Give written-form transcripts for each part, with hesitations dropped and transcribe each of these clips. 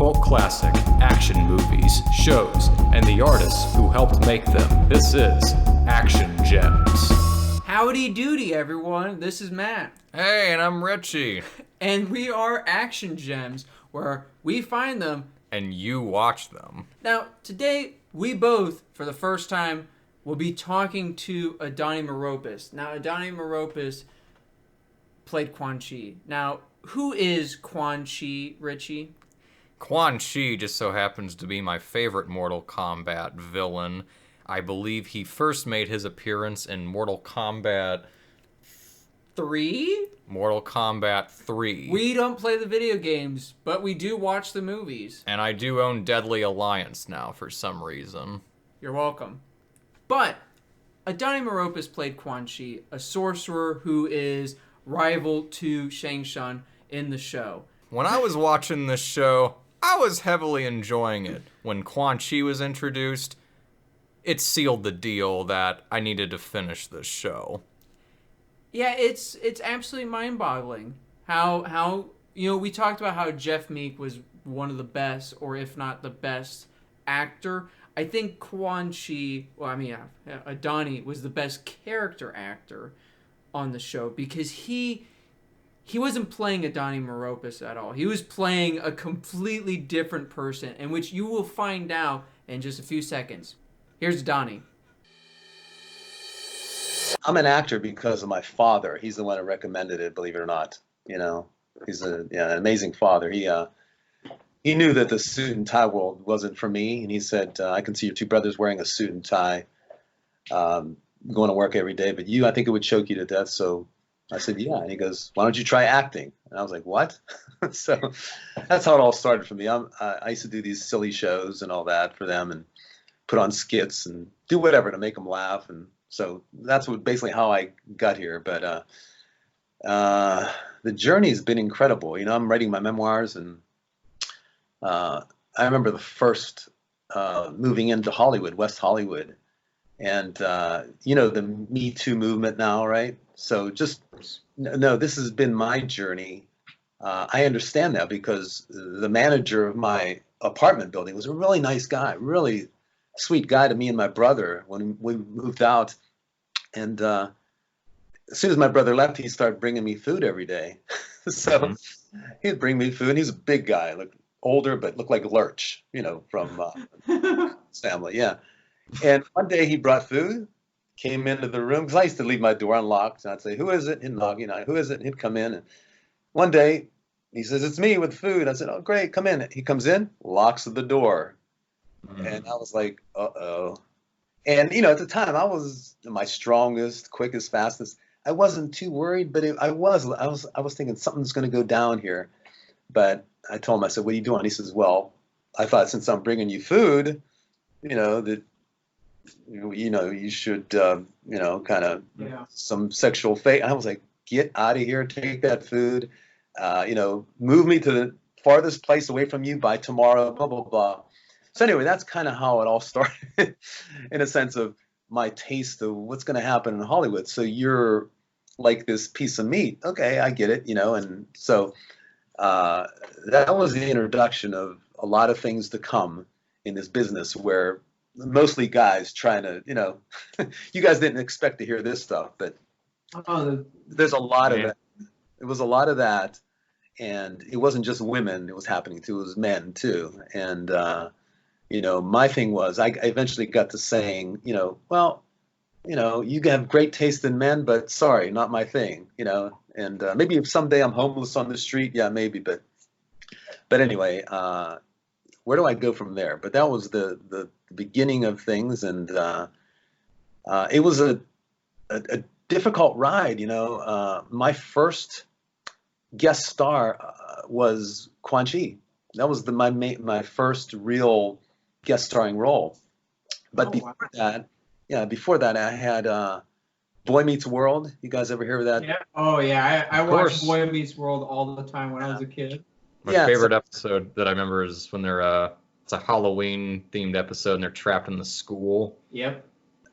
cult classic, action movies, shows, and the artists who helped make them. This is Action Gems. Howdy doody, everyone. This is Matt. Hey, and I'm Richie. And we are Action Gems, where we find them. And you watch them. Now, today, we both, for the first time, will be talking to Adoni Maropis. Now, Adoni Maropis played Quan Chi. Now, who is Quan Chi, Richie? Quan Chi just so happens to be my favorite Mortal Kombat villain. I believe he first made his appearance in Mortal Kombat 3? Mortal Kombat 3. We don't play the video games, but we do watch the movies. And I do own Deadly Alliance now for some reason. You're welcome. But Adoni Maropis played Quan Chi, a sorcerer who is rival to Shang Tsung in the show. When I was watching this show, I was heavily enjoying it. When Quan Chi was introduced, it sealed the deal that I needed to finish this show. Yeah, it's absolutely mind-boggling how we talked about how Jeff Meek was one of the best, or if not the best actor. I think Quan Chi, Adoni was the best character actor on the show because he wasn't playing Adoni Maropis at all. He was playing a completely different person, in which you will find out in just a few seconds. Here's Adoni. I'm an actor because of my father. He's the one who recommended it, believe it or not. You know, he's an amazing father. He knew that the suit and tie world wasn't for me, and he said, I can see your two brothers wearing a suit and tie, going to work every day, but I think it would choke you to death. So I said, yeah. And he goes, why don't you try acting? And I was like, what? So that's how it all started for me. I used to do these silly shows and all that for them and put on skits and do whatever to make them laugh. And so that's basically how I got here. But the journey has been incredible. You know, I'm writing my memoirs, and I remember the first moving into Hollywood, West Hollywood, and the Me Too movement now, right? So this has been my journey. I understand that because the manager of my apartment building was a really nice guy, really sweet guy to me and my brother when we moved out. And as soon as my brother left, he started bringing me food every day. So he'd bring me food. He's a big guy, looked older, but looked like Lurch, from his family. Yeah. And one day he brought food, came into the room, because I used to leave my door unlocked, and I'd say, who is it? He'd knock, who is it? And he'd come in. And one day he says, it's me with food. I said, oh, great, come in. He comes in, locks the door. And I was like, uh-oh. And, at the time, I was my strongest, quickest, fastest. I wasn't too worried, but I was thinking something's going to go down here. But I told him, I said, what are you doing? He says, well, I thought since I'm bringing you food, that you should, kind of some sexual fate. And I was like, get out of here, take that food, move me to the farthest place away from you by tomorrow, blah, blah, blah. So anyway, that's kind of how it all started in a sense of my taste of what's going to happen in Hollywood. So you're like this piece of meat. Okay, I get it, and so that was the introduction of a lot of things to come in this business where mostly guys trying to, you guys didn't expect to hear this stuff, but there's a lot of that. It was a lot of that, and it wasn't just women it was happening to, it was men too. And, my thing was I eventually got to saying, well, you have great taste in men, but sorry, not my thing, and maybe if someday I'm homeless on the street, yeah, maybe, but anyway, where do I go from there? But that was the beginning of things, and it was a difficult ride. My first guest star was Quan Chi. That was my first real guest starring role. But before that, I had Boy Meets World. You guys ever hear of that? Yeah. Oh yeah, I watched Boy Meets World all the time when I was a kid. My favorite episode that I remember is when they're it's a Halloween themed episode and they're trapped in the school. Yep.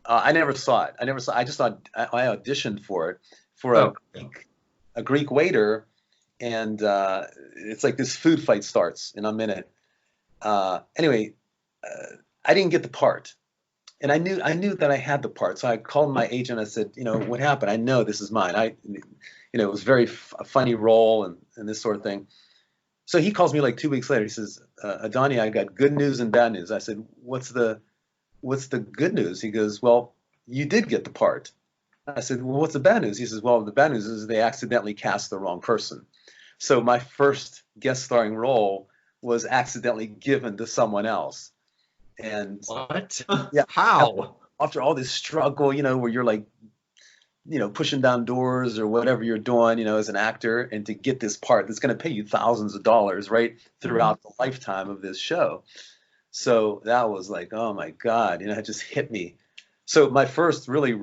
I never saw it. I just thought I auditioned for it for a Greek waiter, and it's like this food fight starts, and I'm in it. Anyway, I didn't get the part. And I knew that I had the part. So I called my agent. I said, what happened? I know this is mine. It was very a funny role and this sort of thing. So he calls me like 2 weeks later. He says, Adoni, I got good news and bad news. I said, what's the good news? He goes, well, you did get the part. I said, well, what's the bad news? He says, well, the bad news is they accidentally cast the wrong person. So my first guest starring role was accidentally given to someone else. And What? yeah, How? after all this struggle, where you're like, pushing down doors or whatever you're doing, as an actor, and to get this part that's going to pay you thousands of dollars, right, throughout the lifetime of this show. So that was like, oh my God, it just hit me. So my first really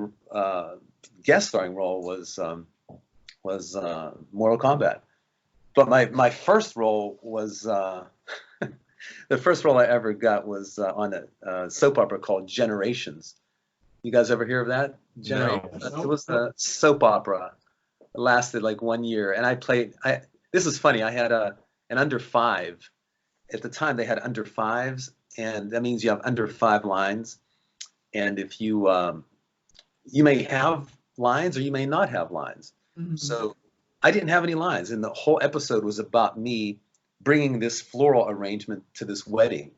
guest starring role was Mortal Kombat. But my first role was the first role I ever got was on a soap opera called Generations. You guys ever hear of that? Generations. No. It was a soap opera. It lasted like 1 year, and I played. This is funny. I had an under five. At the time, they had under fives, and that means you have under 5 lines. And if you may have lines or you may not have lines. Mm-hmm. So I didn't have any lines, and the whole episode was about me bringing this floral arrangement to this wedding.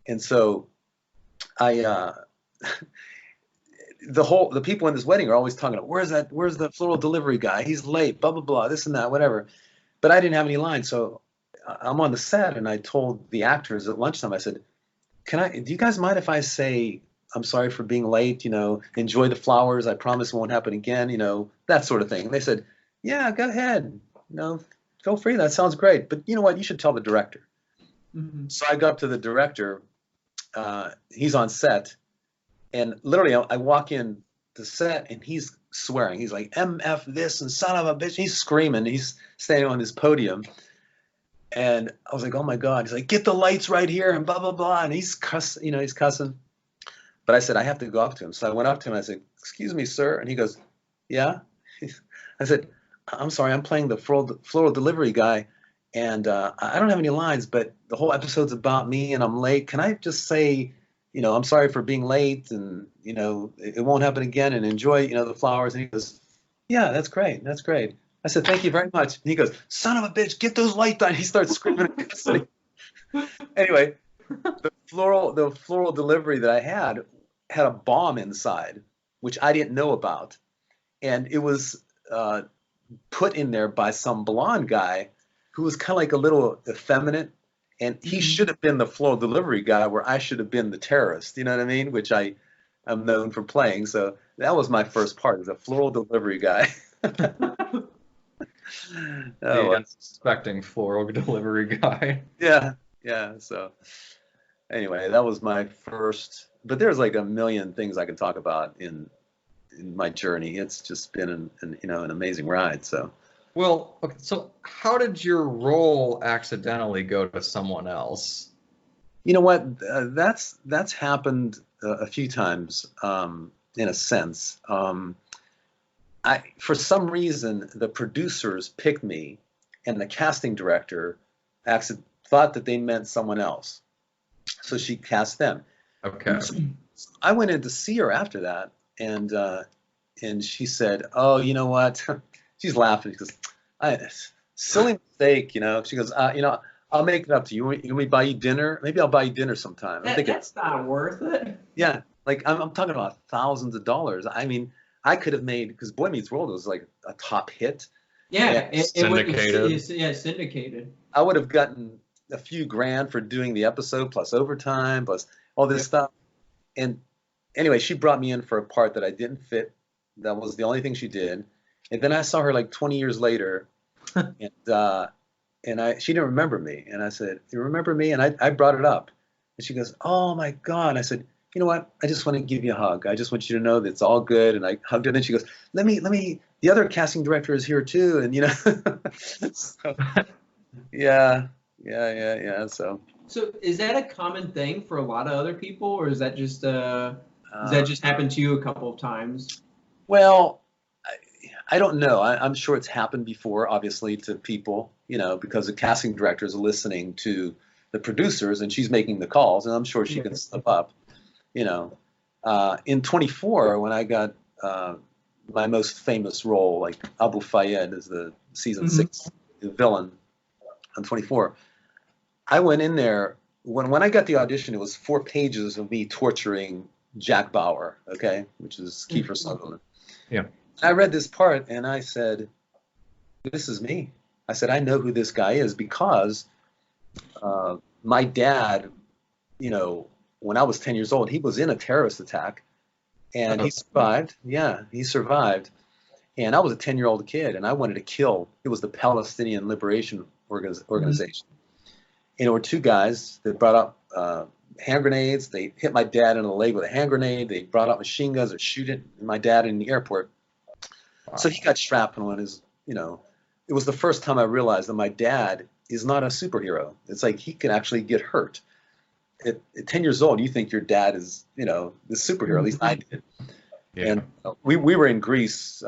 And so I the people in this wedding are always talking about, where's the floral delivery guy? He's late, blah blah blah, this and that, whatever. But I didn't have any lines, so I'm on the set, and I told the actors at lunchtime, I said, do you guys mind if I say, I'm sorry for being late, enjoy the flowers, I promise it won't happen again, that sort of thing. And they said, yeah, go ahead, feel free, that sounds great. But you know what, you should tell the director. Mm-hmm. So I go up to the director, he's on set, and literally I walk in the set and he's swearing. He's like, MF this and son of a bitch. He's screaming. He's standing on this podium. And I was like, oh my God. He's like, get the lights right here and blah, blah, blah. And he's cussing. But I said, I have to go up to him. So I went up to him. I said, excuse me, sir. And he goes, yeah. I said, I'm sorry, I'm playing the floral delivery guy. And I don't have any lines, but the whole episode's about me and I'm late. Can I just say, I'm sorry for being late and, it won't happen again, and enjoy, the flowers. And he goes, yeah, that's great. That's great. I said, thank you very much. And he goes, son of a bitch, get those lights on. He starts screaming. Anyway, the floral delivery that I had a bomb inside, which I didn't know about. And it was put in there by some blonde guy who was kind of like a little effeminate. And he should have been the floral delivery guy, where I should have been the terrorist, you know what I mean? Which I am known for playing. So that was my first part, as a floral delivery guy. The unsuspecting floral delivery guy. Yeah. So anyway, that was my first. But there's like a million things I can talk about in my journey. It's just been an amazing ride. So. Well, okay, so how did your role accidentally go to someone else? You know what? That's happened a few times, in a sense. For some reason, the producers picked me, and the casting director thought that they meant someone else, so she cast them. Okay. I went in to see her after that, and she said, "Oh, you know what?" She's laughing. She goes, silly mistake, She goes, I'll make it up to you. You want me to buy you dinner? Maybe I'll buy you dinner sometime. That's not worth it. Yeah, like I'm talking about thousands of dollars. I mean, I could have made, because Boy Meets World was like a top hit. Yeah, syndicated. Syndicated. I would have gotten a few grand for doing the episode, plus overtime, plus all this stuff. And anyway, she brought me in for a part that I didn't fit. That was the only thing she did. And then I saw her like 20 years later, and she didn't remember me. And I said, "You remember me?" And I brought it up, and she goes, "Oh my God!" I said, "You know what? I just want to give you a hug. I just want you to know that it's all good." And I hugged her. And then she goes, "Let me. The other casting director is here too." And so, yeah. So is that a common thing for a lot of other people, or is that just happened to you a couple of times? Well, I don't know. I'm sure it's happened before, obviously, to people, because the casting directors are listening to the producers, and she's making the calls, and I'm sure she can slip up, you know. In 24, when I got my most famous role, like Abu Fayed is the season 6 villain on 24, I went in there, when I got the audition, it was 4 pages of me torturing Jack Bauer, okay, which is Kiefer Sutherland. Yeah. I read this part and I said, this is me. I said, I know who this guy is because my dad, you know, when I was 10 years old, he was in a terrorist attack and he survived. Yeah, he survived. And I was a 10-year-old kid and I wanted to kill. It was the Palestinian Liberation Organization. And there were 2 guys that brought up hand grenades. They hit my dad in the leg with a hand grenade. They brought out machine guns and shoot at my dad in the airport. Wow. So he got shrapnel on his, you know, it was the first time I realized that my dad is not a superhero. It's like he can actually get hurt. At 10 years old, you think your dad is, you know, the superhero. At least I did. Yeah. And we were in Greece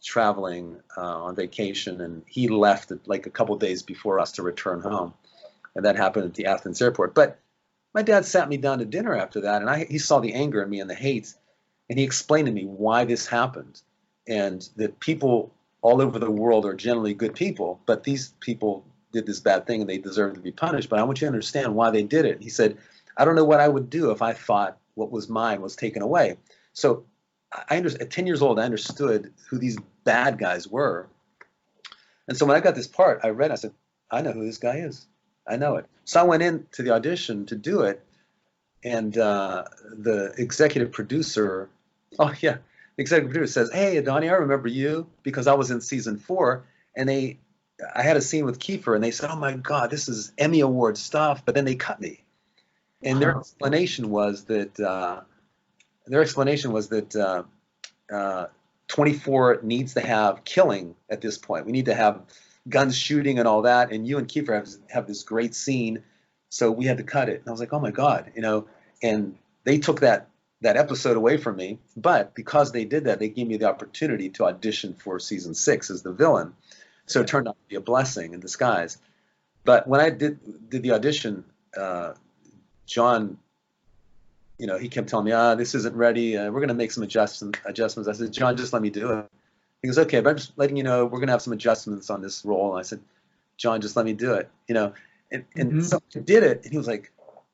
traveling on vacation, and he left like a couple of days before us to return home. And that happened at the Athens airport. But my dad sat me down to dinner after that, and he saw the anger in me and the hate, and he explained to me why this happened, and that people all over the world are generally good people, but these people did this bad thing and they deserve to be punished. But I want you to understand why they did it. He said, I don't know what I would do if I thought what was mine was taken away. So I understood, at 10 years old, I understood who these bad guys were. And so when I got this part, I read, I said, I know who this guy is. I know it. So I went into the audition to do it, and the executive producer, the executive producer says, hey, Adoni, I remember you because I was in season 4, and I had a scene with Kiefer, and they said, oh my God, this is Emmy Award stuff, but then they cut me. And their explanation was that 24 needs to have killing at this point. We need to have guns shooting and all that, and you and Kiefer have this great scene, so we had to cut it. And I was like, oh my God, you know, and they took that episode away from me, but because they did that, they gave me the opportunity to audition for season 6 as the villain. So it turned out to be a blessing in disguise. But when I did the audition, John, you know, he kept telling me, this isn't ready. We're going to make some adjustments. I said, John, just let me do it. He goes, okay, but I'm just letting you know we're going to have some adjustments on this role. And I said, John, just let me do it. You know, and so I did it. And he was like,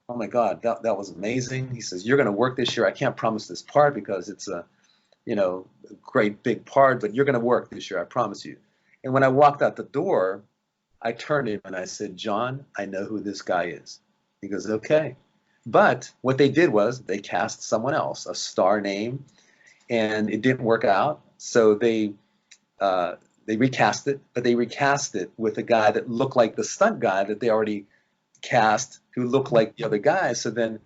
oh my God, that was amazing. He says, you're going to work this year. I can't promise this part because it's a, you know, a great big part, but you're going to work this year. I promise you. And when I walked out the door, I turned to him and I said, John, I know who this guy is. He goes, okay. But what they did was they cast someone else, a star name, and it didn't work out. So they recast it, but they recast it with a guy that looked like the stunt guy that they already cast, who looked like the other guy. So then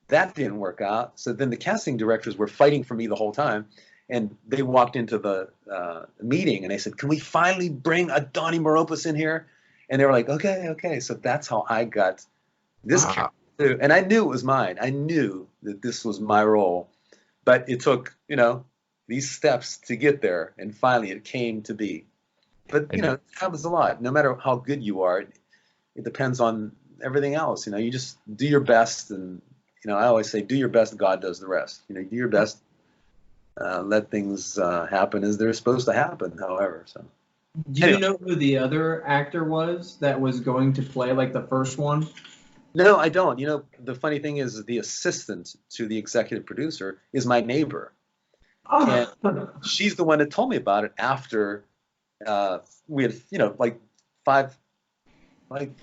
that didn't work out. So then the casting directors were fighting for me the whole time. And they walked into the meeting and they said, can we finally bring Adoni Maropis in here? And they were like, okay. So that's how I got this character. And I knew it was mine. I knew that this was my role. But it took, you know, these steps to get there. And finally it came to be. But, you know, it happens a lot. No matter how good you are, it depends on everything else. You know, you just do your best. And, you know, I always say, do your best, God does the rest. You know, do your best. Let things happen as they're supposed to happen, however. So, do you know who the other actor was that was going to play like the first one? No, I don't. You know, the funny thing is the assistant to the executive producer is my neighbor. Oh. And she's the one that told me about it after we had, you know, something like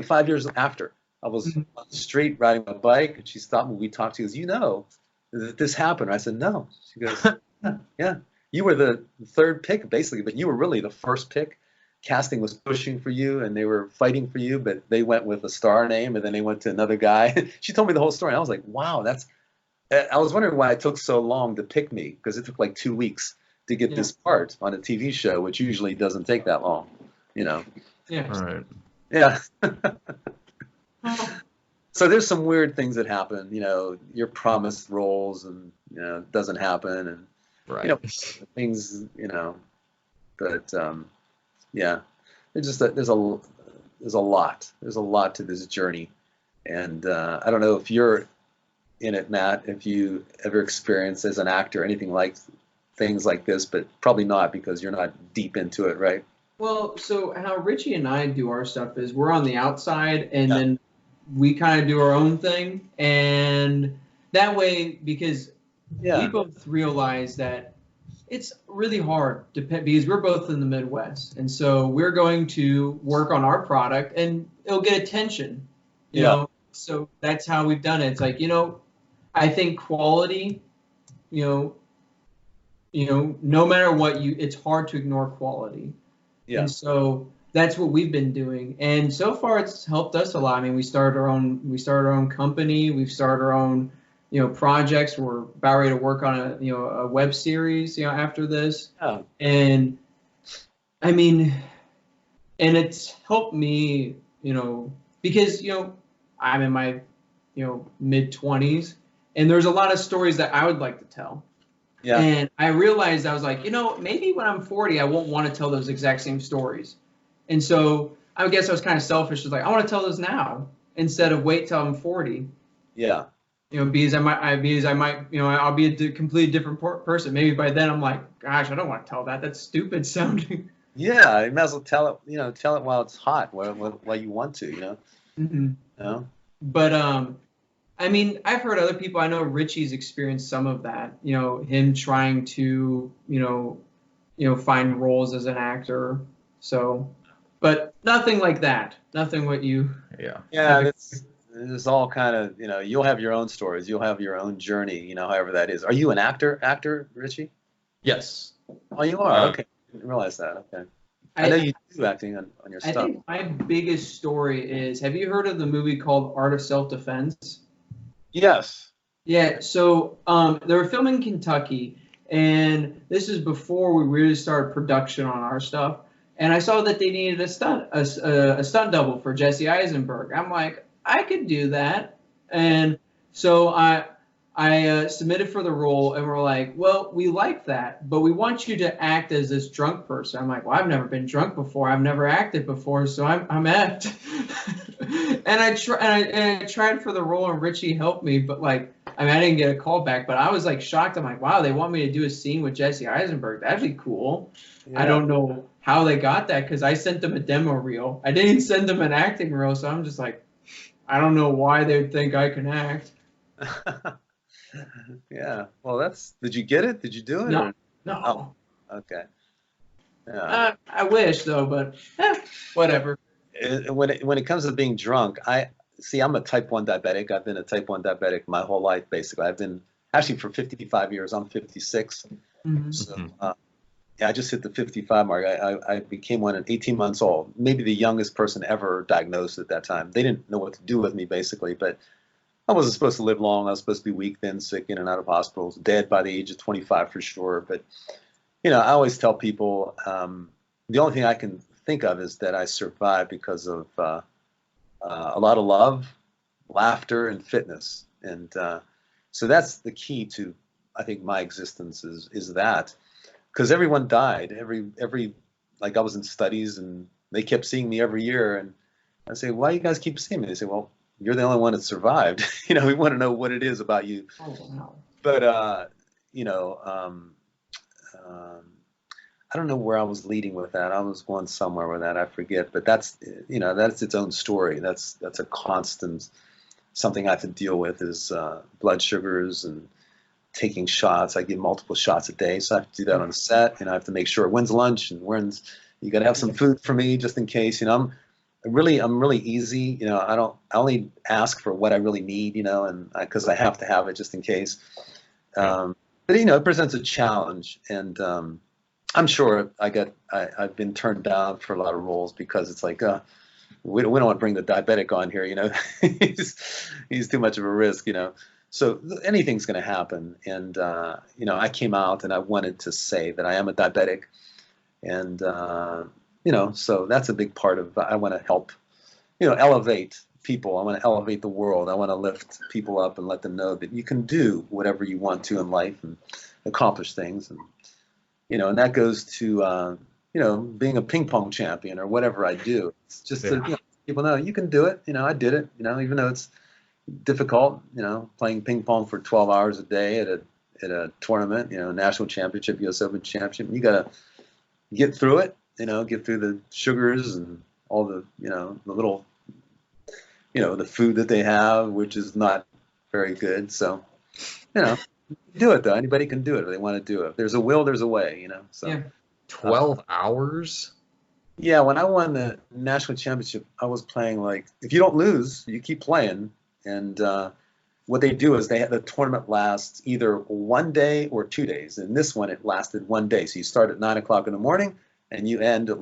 5 years after. I was on the street riding my bike, and she stopped me. We talked. She goes, you know that this happened. I said, no. She goes, yeah. You were the third pick, basically, but you were really the first pick. Casting was pushing for you, and they were fighting for you, but they went with a star name, and then they went to another guy. She told me the whole story, and I was like, wow, I was wondering why it took so long to pick me, because it took like 2 weeks to get this part on a TV show, which usually doesn't take that long, you know. Yeah. All right. Yeah. So there's some weird things that happen, you know, you're promised roles and, you know, it doesn't happen, and, Right. you know, things, you know, but, yeah, there's there's a lot. There's a lot to this journey, and I don't know if you're in it, Matt, if you ever experienced as an actor anything like things like this, but probably not because you're not deep into it, right? Well, so how Richie and I do our stuff is we're on the outside, and Yeah. then we kind of do our own thing, and that way, because we Yeah. both realize that it's really hard because we're both in the Midwest, and so we're going to work on our product, and it'll get attention, you Yeah. know. So that's how we've done it. It's like, I think quality, you no matter what it's hard to ignore quality. Yeah. And so that's what we've been doing. And so far it's helped us a lot. I mean, we started our own company, we've started our own, projects. We're about ready to work on a web series, after this. Yeah. And I mean, and it's helped me, because, I'm in my, mid-20s, and there's a lot of stories that I would like to tell. Yeah. And I realized, I was like, maybe when I'm 40, I won't want to tell those exact same stories. And so I guess I was kind of selfish. I was like, I want to tell those now instead of wait till I'm 40. Yeah. Because I might, I'll be a completely different person. Maybe by then I'm like, gosh, I don't want to tell that. That's stupid sounding. Yeah. You might as well tell it while it's hot, while you want to, Mm-hmm. But I mean, I've heard other people. I know Richie's experienced some of that. Him trying to, find roles as an actor. So, but nothing like that. Nothing what you. Yeah. Yeah. It's all kind of, you'll have your own stories. You'll have your own journey, however that is. Are you an actor, Richie? Yes. Oh, you are? Okay. I didn't realize that. Okay. I know you do acting on your I stuff. think my biggest story is, have you heard of the movie called Art of Self-Defense? Yes. Yeah, so they were filming in Kentucky, and this is before we really started production on our stuff. And I saw that they needed a stunt double for Jesse Eisenberg. I'm like, I could do that. And so I submitted for the role, and we're like, well, we like that, but we want you to act as this drunk person. I'm like, well, I've never been drunk before. I've never acted before, so I'm effed. and I tried for the role, and Richie helped me, but I didn't get a call back, but I was shocked. I'm like, wow, they want me to do a scene with Jesse Eisenberg. That'd be cool. Yeah. I don't know how they got that, because I sent them a demo reel. I didn't send them an acting reel, so I'm just like, I don't know why they would think I can act. Yeah. Well, did you get it? Did you do it? No. Or? No. Oh, okay. Yeah. I wish though, but whatever. When it comes to being drunk, I'm a type 1 diabetic. I've been a type 1 diabetic my whole life, basically. I've been actually for 55 years. I'm 56. Mm-hmm. So, I just hit the 55 mark. I became one at 18 months old, maybe the youngest person ever diagnosed at that time. They didn't know what to do with me, basically, but I wasn't supposed to live long. I was supposed to be weak, thin, sick, in and out of hospitals, dead by the age of 25 for sure. But, I always tell people the only thing I can think of is that I survived because of a lot of love, laughter, and fitness. And so that's the key to, I think, my existence is that. Because everyone died, I was in studies, and they kept seeing me every year, and I say, why you guys keep seeing me? They say, well, you're the only one that survived. We want to know what it is about you. Oh, wow. But I don't know where I was leading with that. I was going somewhere with that. I forget. But that's its own story. That's a constant something I have to deal with is blood sugars and taking shots. I give multiple shots a day, so I have to do that on set. I have to make sure when's lunch and you got to have some food for me just in case. I'm really easy. I only ask for what I really need. And because I have to have it just in case. But it presents a challenge, and I'm sure I've been turned down for a lot of roles because it's like we don't want to bring the diabetic on here. He's too much of a risk. So anything's going to happen. And, I came out and I wanted to say that I am a diabetic. And, so that's a big part of, I want to help, elevate people. I want to elevate the world. I want to lift people up and let them know that you can do whatever you want to in life and accomplish things. And, and that goes to, being a ping pong champion or whatever I do. It's just people know you can do it. I did it. Even though it's difficult. Playing ping pong for 12 hours a day at a tournament. National championship, U.S. Open championship. You gotta get through it. Get through the sugars and all the the little the food that they have, which is not very good. So do it though. Anybody can do it if they want to do it. If there's a will, there's a way. So. Yeah. 12 hours? Yeah, when I won the national championship, I was playing if you don't lose, you keep playing. And what they do is the tournament lasts either 1 day or 2 days. And this one, it lasted 1 day. So you start at 9 o'clock in the morning and you end at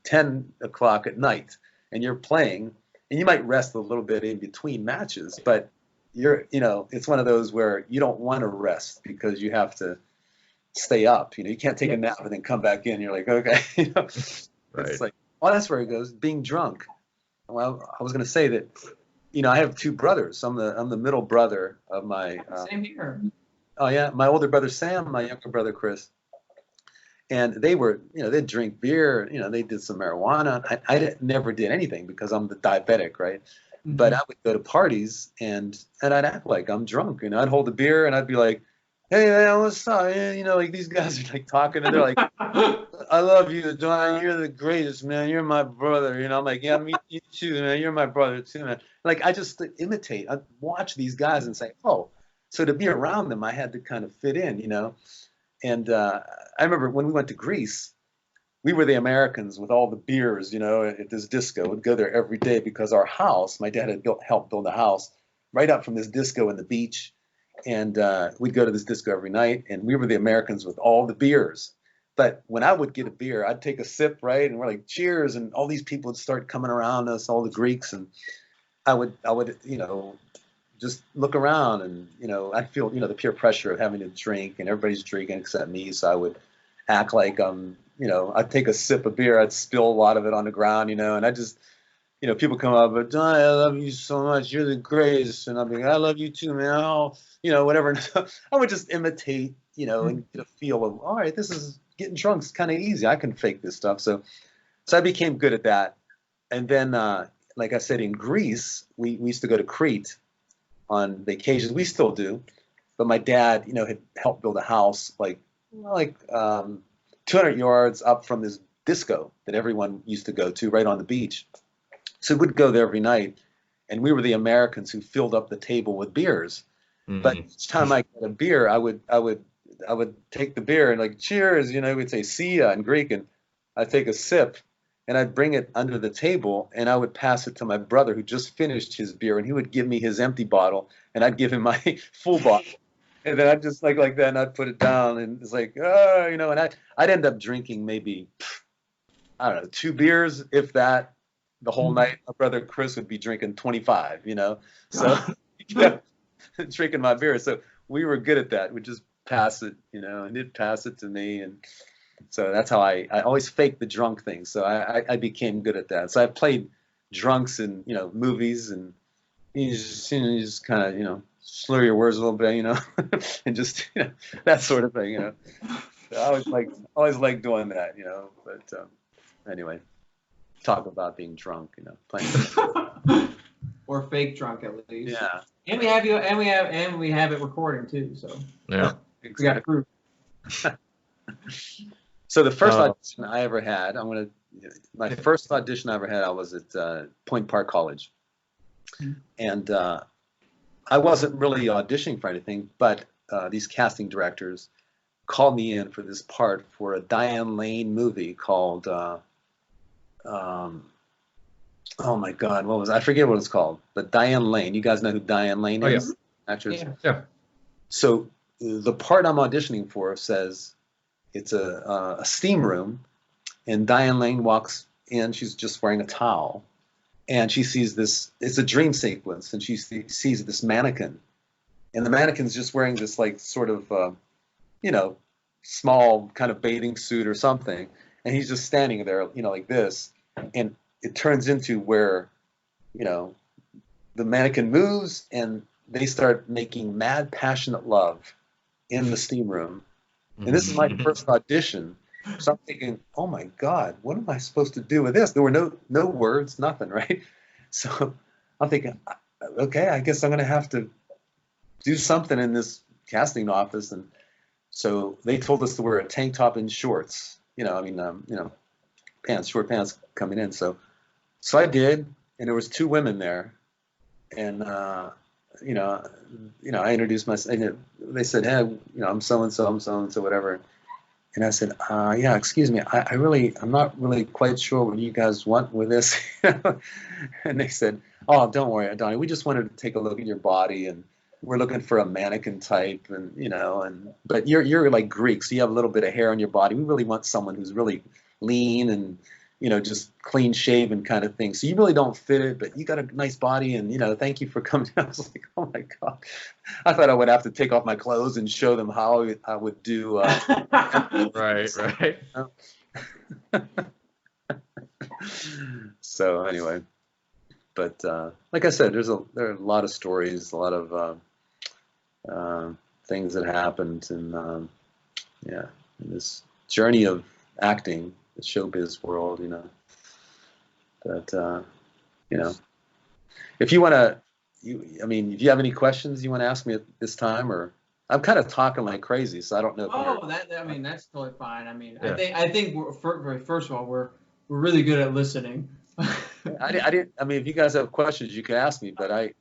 10 o'clock at night. And you're playing, and you might rest a little bit in between matches, but it's one of those where you don't want to rest because you have to stay up. You can't take a nap and then come back in. You're like, okay. Right. It's that's where it goes, being drunk. Well, I was going to say that, I have two brothers. I'm the middle brother of my. Same here. Oh yeah, my older brother Sam, my younger brother Chris, and they were, they'd drink beer. They did some marijuana. I never did anything because I'm the diabetic, right? Mm-hmm. But I would go to parties and I'd act like I'm drunk. I'd hold a beer and I'd be like, "Hey man, what's up?" These guys are talking and they're like, "I love you, Don. You're the greatest, man. You're my brother." I'm like, "Yeah, me you too, man. You're my brother too, man." I just imitate. I watch these guys and say, "Oh." So to be around them, I had to kind of fit in, And I remember when we went to Greece, we were the Americans with all the beers, at this disco. We'd go there every day because our house, my dad had helped build a house right up from this disco in the beach. And we'd go to this disco every night, and we were the Americans with all the beers. But when I would get a beer, I'd take a sip, right? And we're like, cheers. And all these people would start coming around us, all the Greeks. And I would, just look around and, I'd feel, the peer pressure of having to drink, and everybody's drinking except me. So I would act like, I'd take a sip of beer, I'd spill a lot of it on the ground, and I just, people come up, "But Don, I love you so much. You're the greatest." And I'm like, "I love you too, man." Oh, whatever. And so I would just imitate, and get a feel of, all right, this is getting drunk. It's kind of easy. I can fake this stuff. So I became good at that. And then, like I said, in Greece, we used to go to Crete on vacations. We still do, but my dad, had helped build a house 200 yards up from this disco that everyone used to go to right on the beach. So we'd go there every night, and we were the Americans who filled up the table with beers. Mm-hmm. But each time I got a beer, I would take the beer and cheers, we'd say see ya in Greek, and I'd take a sip and I'd bring it under the table and I would pass it to my brother who just finished his beer, and he would give me his empty bottle and I'd give him my full bottle. And then I'd just like that, and I'd put it down, and it's and I'd end up drinking maybe, I don't know, 2 beers, if that, the whole night. My brother Chris would be drinking 25, so drinking my beer. So we were good at that. We'd just pass it, and he'd pass it to me. And so that's how I always faked the drunk thing. So I became good at that. So I played drunks in, movies, and you just kind of, slur your words a little bit, and just, that sort of thing, So I always like doing that, but anyway, talk about being drunk, playing. Or fake drunk at least. Yeah. And we have it recording too, so. Yeah. We got proof. So the first audition I ever had, my first audition I ever had, I was at Point Park College. And I wasn't really auditioning for anything, but these casting directors called me in for this part for a Diane Lane movie called, oh my God, I forget what it's called, but Diane Lane. You guys know who Diane Lane is? Yeah. Actress? Yeah. So the part I'm auditioning for says it's a steam room, and Diane Lane walks in. She's just wearing a towel, and she sees this. It's a dream sequence, and she sees this mannequin, and the mannequin's just wearing this sort of, small kind of bathing suit or something, and he's just standing there, like this, and it turns into where, the mannequin moves and they start making mad, passionate love in the steam room. And this is my first audition. So I'm thinking, oh my God, what am I supposed to do with this? There were no words, nothing, right? So I'm thinking, okay, I guess I'm gonna have to do something in this casting office. And so they told us to wear a tank top and shorts. Pants, short pants coming in. So I did, and there was two women there, and I introduced myself. And they said, "Hey, I'm so and so, whatever." And I said, "Yeah, excuse me, I'm not really quite sure what you guys want with this." And they said, "Oh, don't worry, Adoni. We just wanted to take a look at your body, and we're looking for a mannequin type, but you're like Greek, so you have a little bit of hair on your body. We really want someone who's really lean and." Just clean shaven kind of thing. So you really don't fit it, but you got a nice body, and thank you for coming. I was like, oh my God, I thought I would have to take off my clothes and show them how I would do. Right. So anyway, but like I said, there are a lot of stories, a lot of things that happened, and in this journey of acting. The showbiz world, But if you want to, if you have any questions you want to ask me at this time, or I'm kind of talking like crazy, so I don't know. That's totally fine. Yeah. I think first of all, we're really good at listening. I didn't. If you guys have questions, you can ask me, but I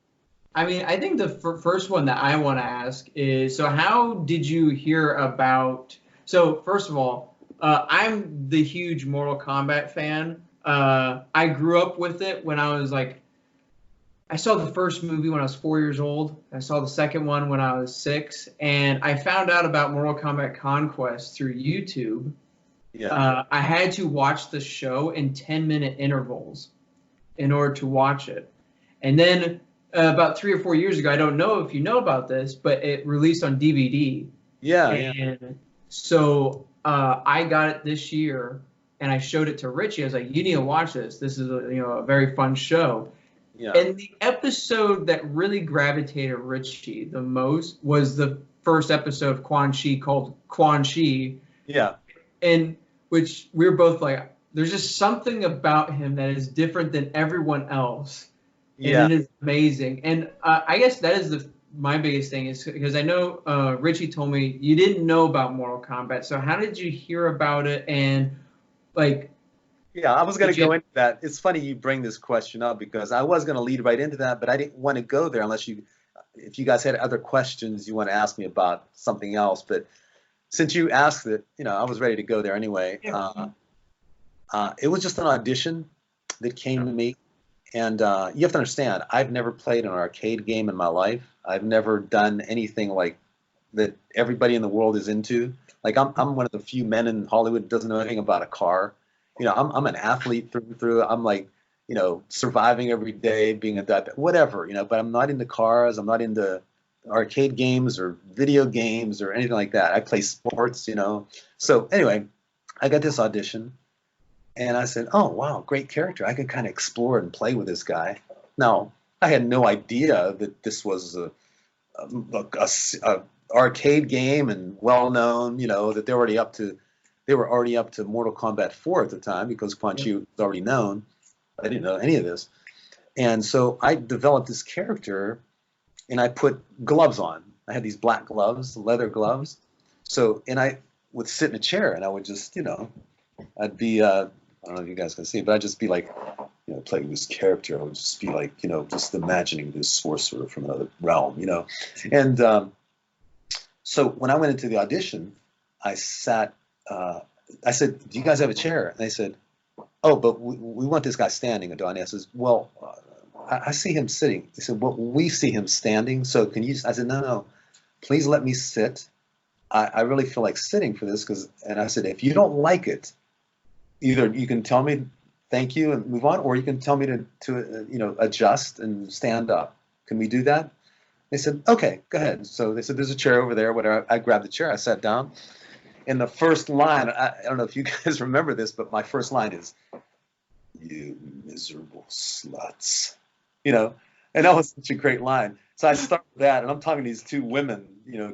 think the first one that I want to ask is, so how did you hear about? So first of all. I'm the huge Mortal Kombat fan. I grew up with it when I was I saw the first movie when I was 4 years old. I saw the second one when I was 6, and I found out about Mortal Kombat Conquest through YouTube. Yeah. I had to watch the show in 10-minute intervals in order to watch it. And then about 3 or 4 years ago, I don't know if you know about this, but it released on DVD. Yeah. So I got it this year, and I showed it to Richie. I was like, "You need to watch this. This is a very fun show." Yeah. And the episode that really gravitated Richie the most was the first episode of Quan Chi called Quan Chi. Yeah. And which we were both like, there's just something about him that is different than everyone else. Yeah. And it is amazing. And I guess that is my biggest thing is because I know Richie told me you didn't know about Mortal Kombat. So how did you hear about it? And yeah, I was going to go into that. It's funny you bring this question up because I was going to lead right into that, but I didn't want to go there unless if you guys had other questions you want to ask me about something else. But since you asked it, I was ready to go there anyway. Yeah. It was just an audition that came to me. And you have to understand, I've never played an arcade game in my life. I've never done anything like that everybody in the world is into. Like I'm one of the few men in Hollywood that doesn't know anything about a car. I'm an athlete through and through. I'm like, surviving every day, being a whatever, but I'm not into cars. I'm not into arcade games or video games or anything like that. I play sports, So anyway, I got this audition. And I said, oh, wow, great character. I could kind of explore and play with this guy. Now, I had no idea that this was a arcade game and well-known, that they were already up to Mortal Kombat 4 at the time because Quan Chi was already known. I didn't know any of this. And so I developed this character, and I put gloves on. I had these black gloves, leather gloves. So, and I would sit in a chair, and I would just, I'd be, I don't know if you guys can see, but I'd just be like, playing this character. I would just be like, just imagining this sorcerer from another realm, And so when I went into the audition, I sat, I said, do you guys have a chair? And they said, oh, but we want this guy standing. Adoni. I says, well, I see him sitting. They said, well, we see him standing. So can you, I said, no, please let me sit. I really feel like sitting for this and I said, if you don't like it, either you can tell me thank you and move on, or you can tell me to adjust and stand up. Can we do that? They said, okay, go ahead. So they said, there's a chair over there. Whatever. I grabbed the chair. I sat down. And the first line, I don't know if you guys remember this, but my first line is, you miserable sluts. And that was such a great line. So I started with that, and I'm talking to these two women,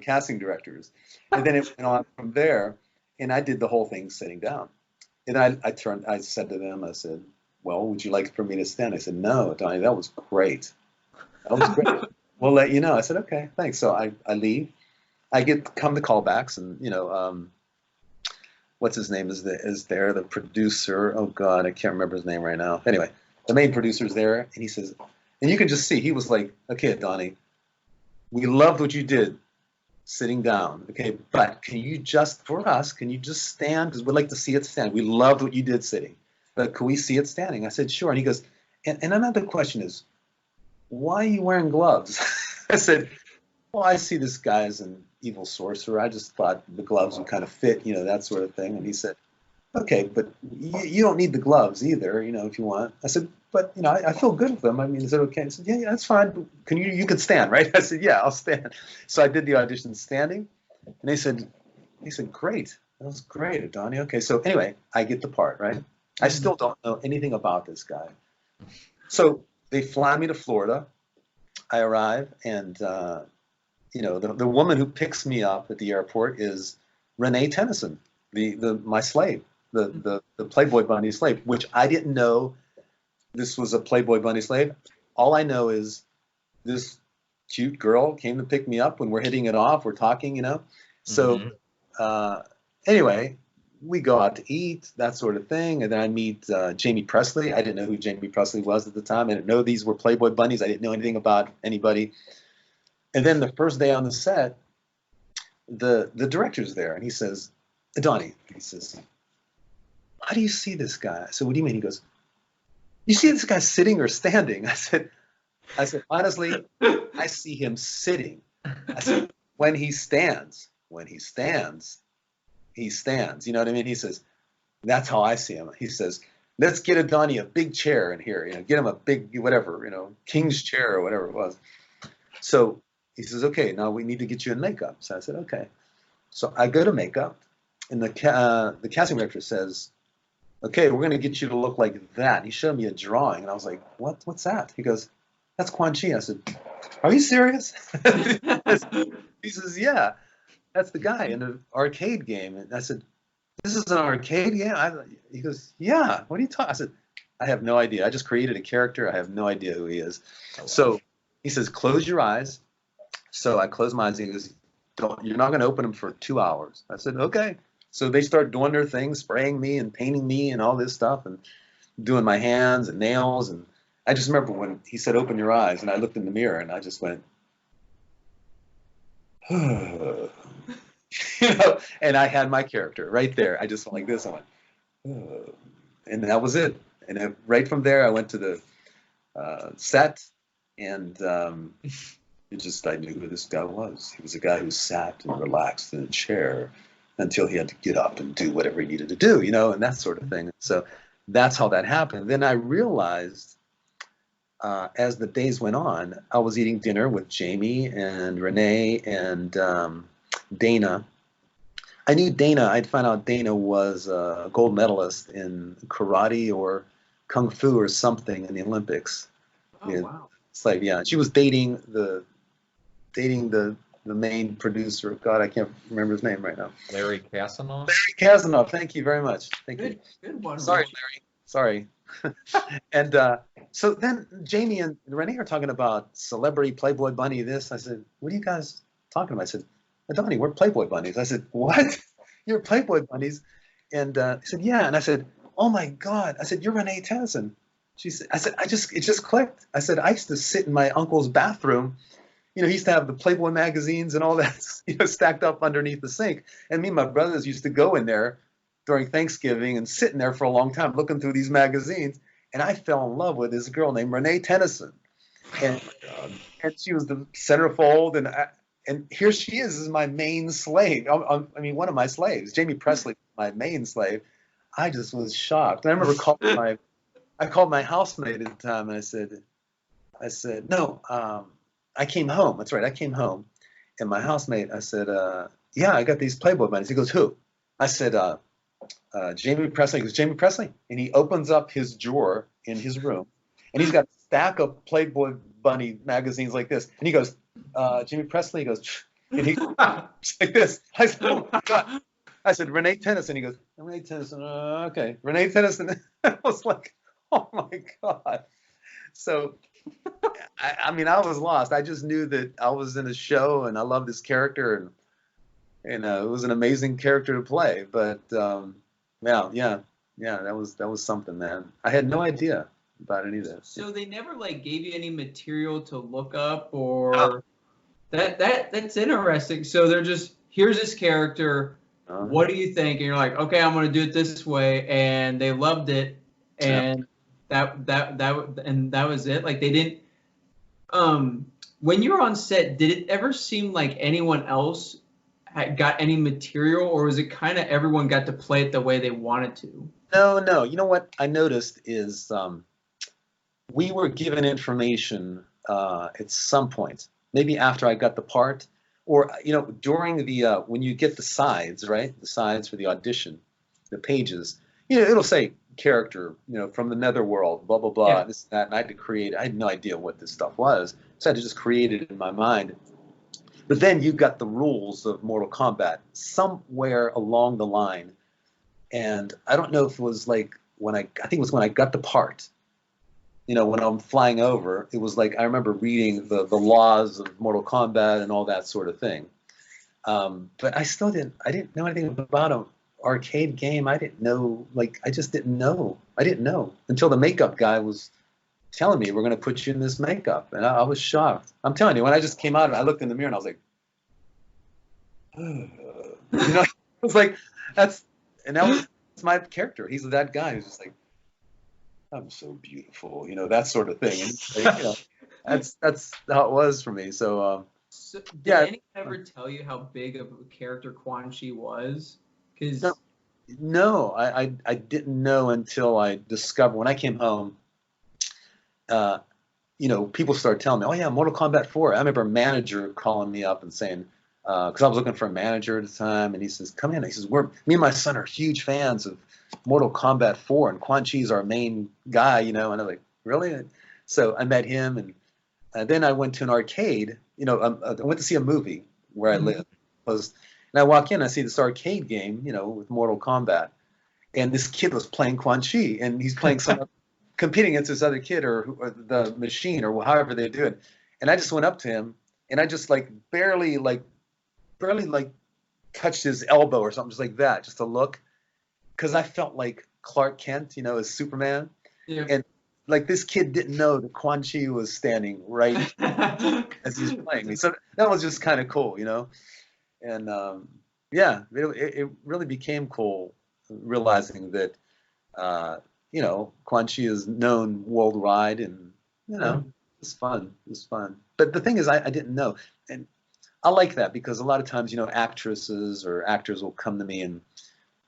casting directors. And then it went on from there. And I did the whole thing sitting down. And I said to them, I said, well, would you like for me to stand? I said, no, Donnie, that was great. That was great. We'll let you know. I said, okay, thanks. So I leave. I come to callbacks, and what's his name is there, the producer. Oh God, I can't remember his name right now. Anyway, the main producer's there, and he says, and you can just see, he was like, okay, Donnie, we loved what you did sitting down. Okay, but can you just stand? Because we'd like to see it stand. We loved what you did sitting, but can we see it standing? I said, sure. And he goes, and another question is, why are you wearing gloves? I said, well, I see this guy as an evil sorcerer. I just thought the gloves would kind of fit, that sort of thing. And he said, okay, but you don't need the gloves either, if you want. I said, but, I feel good with them. I mean, is it okay? He said, yeah, that's fine. But you could stand, right? I said, yeah, I'll stand. So I did the audition standing. And they said, great. That was great, Adoni. Okay, so anyway, I get the part, right? I still don't know anything about this guy. So they fly me to Florida. I arrive, and the woman who picks me up at the airport is Renee Tennyson, my slave, the Playboy Bunny slave, which I didn't know this was a Playboy Bunny slave. All I know is this cute girl came to pick me up when we're hitting it off. We're talking, So anyway, we go out to eat, that sort of thing. And then I meet Jamie Presley. I didn't know who Jamie Presley was at the time. I didn't know these were Playboy Bunnies. I didn't know anything about anybody. And then the first day on the set, the director's there, and he says, Adoni, he says, how do you see this guy? I said, what do you mean? He goes, you see this guy sitting or standing? I said, honestly, I see him sitting. I said, when he stands, he stands. You know what I mean? He says, that's how I see him. He says, let's get Adoni a big chair in here, get him a big, whatever, king's chair or whatever it was. So he says, okay, now we need to get you in makeup. So I said, okay. So I go to makeup, and the casting director says, okay, we're going to get you to look like that. He showed me a drawing, and I was like, what's that? He goes, that's Quan Chi. I said, are you serious? He says, yeah, that's the guy in the arcade game. And I said, this is an arcade game? He goes, yeah, what are you talking? I said, I have no idea. I just created a character. I have no idea who he is. Oh, wow. So he says, close your eyes. So I close my eyes, and he goes, you're not going to open them for 2 hours. I said, okay. So they start doing their thing, spraying me and painting me and all this stuff, and doing my hands and nails. And I just remember when he said, open your eyes, and I looked in the mirror, and I just went, and I had my character right there. I just went like this. I went, and that was it. And right from there, I went to the set, and I knew who this guy was. He was a guy who sat and relaxed in a chair until he had to get up and do whatever he needed to do, and that sort of thing. So that's how that happened. Then I realized, as the days went on, I was eating dinner with Jamie and Renee and Dana. I knew Dana. I'd found out Dana was a gold medalist in karate or kung fu or something in the Olympics. Oh, wow. It's like, yeah, she was dating the main producer. God, I can't remember his name right now. Larry Kasanoff? Larry Kasanoff. Thank you very much. Thank you. Good one. Sorry, Larry. Sorry. And so then Jamie and Renee are talking about celebrity Playboy Bunny this. I said, what are you guys talking about? I said, Adoni, we're Playboy Bunnies. I said, what? You're Playboy Bunnies? And he said, yeah. And I said, oh my God. I said, you're Renee Tennyson. She said, I said, it just clicked. I said, I used to sit in my uncle's bathroom. He used to have the Playboy magazines and all that, stacked up underneath the sink. And me and my brothers used to go in there during Thanksgiving and sit in there for a long time looking through these magazines. And I fell in love with this girl named Renee Tennyson. And, and she was the centerfold. And here she is my main slave. I mean, one of my slaves. Jamie Presley, my main slave. I just was shocked. And I remember called my housemate at the time, and I said, no, I came home. That's right. I came home, and my housemate, I said, yeah, I got these Playboy Bunnies. He goes, who? I said, Jamie Presley. He goes, Jamie Presley? And he opens up his drawer in his room, and he's got a stack of Playboy Bunny magazines like this. And he goes, Jamie Presley? He goes, and he like this. I said, oh my God. I said, Renee Tennyson. He goes, Renee Tennyson. Okay, Renee Tennyson. I was like, oh my God. So, I mean, I was lost. I just knew that I was in a show and I loved this character, and it was an amazing character to play. But yeah, that was something, man. I had no idea about any of this. So they never like gave you any material to look up, or that's interesting. So they're just, here's this character. What do you think? And you're like, okay, I'm gonna do it this way, and they loved it, and that was it. Like they didn't. When you were on set, did it ever seem like anyone else got any material, or was it kind of everyone got to play it the way they wanted to? No. You know what I noticed is we were given information at some point, maybe after I got the part, or during the when you get the sides, right? The sides for the audition, the pages. It'll say character, from the netherworld, blah blah blah, Yeah. this and that, and I had no idea what this stuff was, so I had to just create it in my mind. But then you got the rules of Mortal Kombat somewhere along the line, and I don't know if it was like I think it was when I got the part. When I'm flying over, it was like I remember reading the laws of Mortal Kombat and all that sort of thing. But I didn't know anything about an arcade game. I didn't know, I just didn't know. I didn't know until the makeup guy was telling me, we're going to put you in this makeup. And I was shocked. I'm telling you, when I just came out, I looked in the mirror and I was like, it was like, that was my character. He's that guy who's just like, I'm so beautiful, that sort of thing. And that's how it was for me. So, did anyone ever tell you how big of a character Quan Chi was? Because no, I didn't know until I discovered when I came home. People started telling me, oh yeah, Mortal Kombat 4. I remember a manager calling me up and saying, because I was looking for a manager at the time, and he says, come in. He says, me and my son are huge fans of Mortal Kombat 4, and Quan Chi's our main guy, and I was like, really? So I met him, and then I went to an arcade, I went to see a movie where I live, and I walk in, I see this arcade game, with Mortal Kombat, and this kid was playing Quan Chi, and he's playing competing against this other kid or the machine or however they do it, and I just went up to him, and I just barely touched his elbow or something, just like that, just to look. Because I felt like Clark Kent, as Superman. Yeah. And this kid didn't know that Quan Chi was standing right as he's playing me. So that was just kind of cool, And it really became cool realizing that, Quan Chi is known worldwide, and, it's fun. It's fun. But the thing is, I didn't know. And I like that because a lot of times, actresses or actors will come to me, and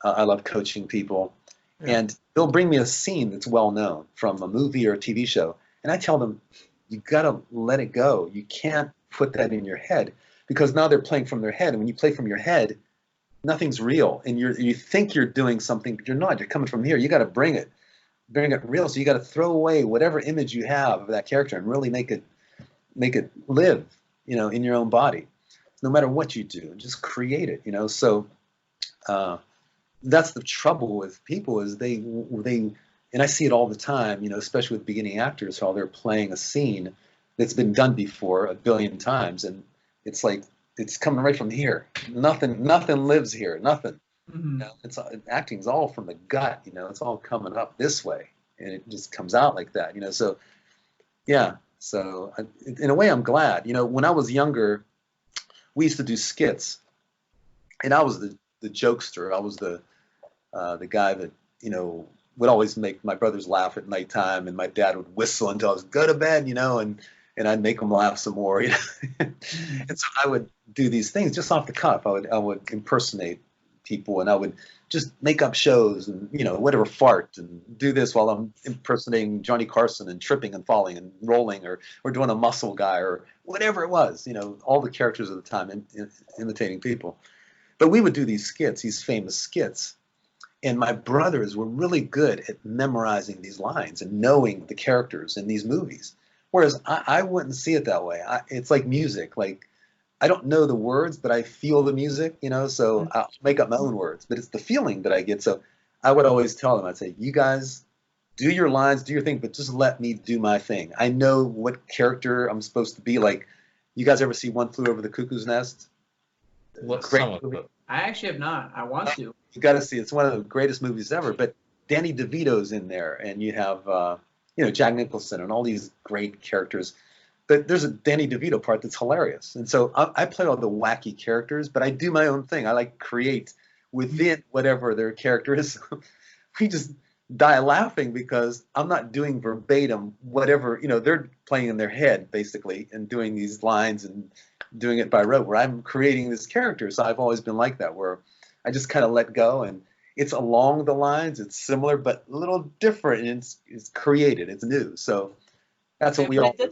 I love coaching people, and they'll bring me a scene that's well known from a movie or a TV show, and I tell them, you gotta let it go. You can't put that in your head, because now they're playing from their head, and when you play from your head, nothing's real, and you think you're doing something, but you're not. You're coming from here. You got to bring it real. So you got to throw away whatever image you have of that character and really make it live, in your own body, no matter what you do. Just create it, So. That's the trouble with people is they, and I see it all the time, especially with beginning actors, how they're playing a scene that's been done before a billion times, and it's like it's coming right from here. Nothing lives here. Nothing. Mm-hmm. Acting's all from the gut. It's all coming up this way, and it just comes out like that. So yeah. So in a way, I'm glad. When I was younger, we used to do skits, and I was the jokester. I was the guy that would always make my brothers laugh at nighttime, and my dad would whistle until I was go to bed, and I'd make them laugh some more, and so I would do these things just off the cuff. I would impersonate people, and I would just make up shows and whatever, fart and do this while I'm impersonating Johnny Carson and tripping and falling and rolling or doing a muscle guy or whatever it was, all the characters of the time imitating people. But we would do these skits, these famous skits. And my brothers were really good at memorizing these lines and knowing the characters in these movies. Whereas I wouldn't see it that way. It's like music. I don't know the words, but I feel the music, so I'll make up my own words, but it's the feeling that I get. So I would always tell them, I'd say, you guys do your lines, do your thing, but just let me do my thing. I know what character I'm supposed to be. Like, you guys ever see One Flew Over the Cuckoo's Nest? What's Great some of movie. it? I actually have not. I want to. You got to see it. It's one of the greatest movies ever. But Danny DeVito's in there, and you have Jack Nicholson and all these great characters. But there's a Danny DeVito part that's hilarious. And so I play all the wacky characters, but I do my own thing. I like create within whatever their character is. We just die laughing because I'm not doing verbatim whatever, they're playing in their head basically and doing these lines and doing it by rote, where I'm creating this character. So I've always been like that, where I just kind of let go, and it's along the lines, it's similar, but a little different, and it's created, it's new. So that's what we all do.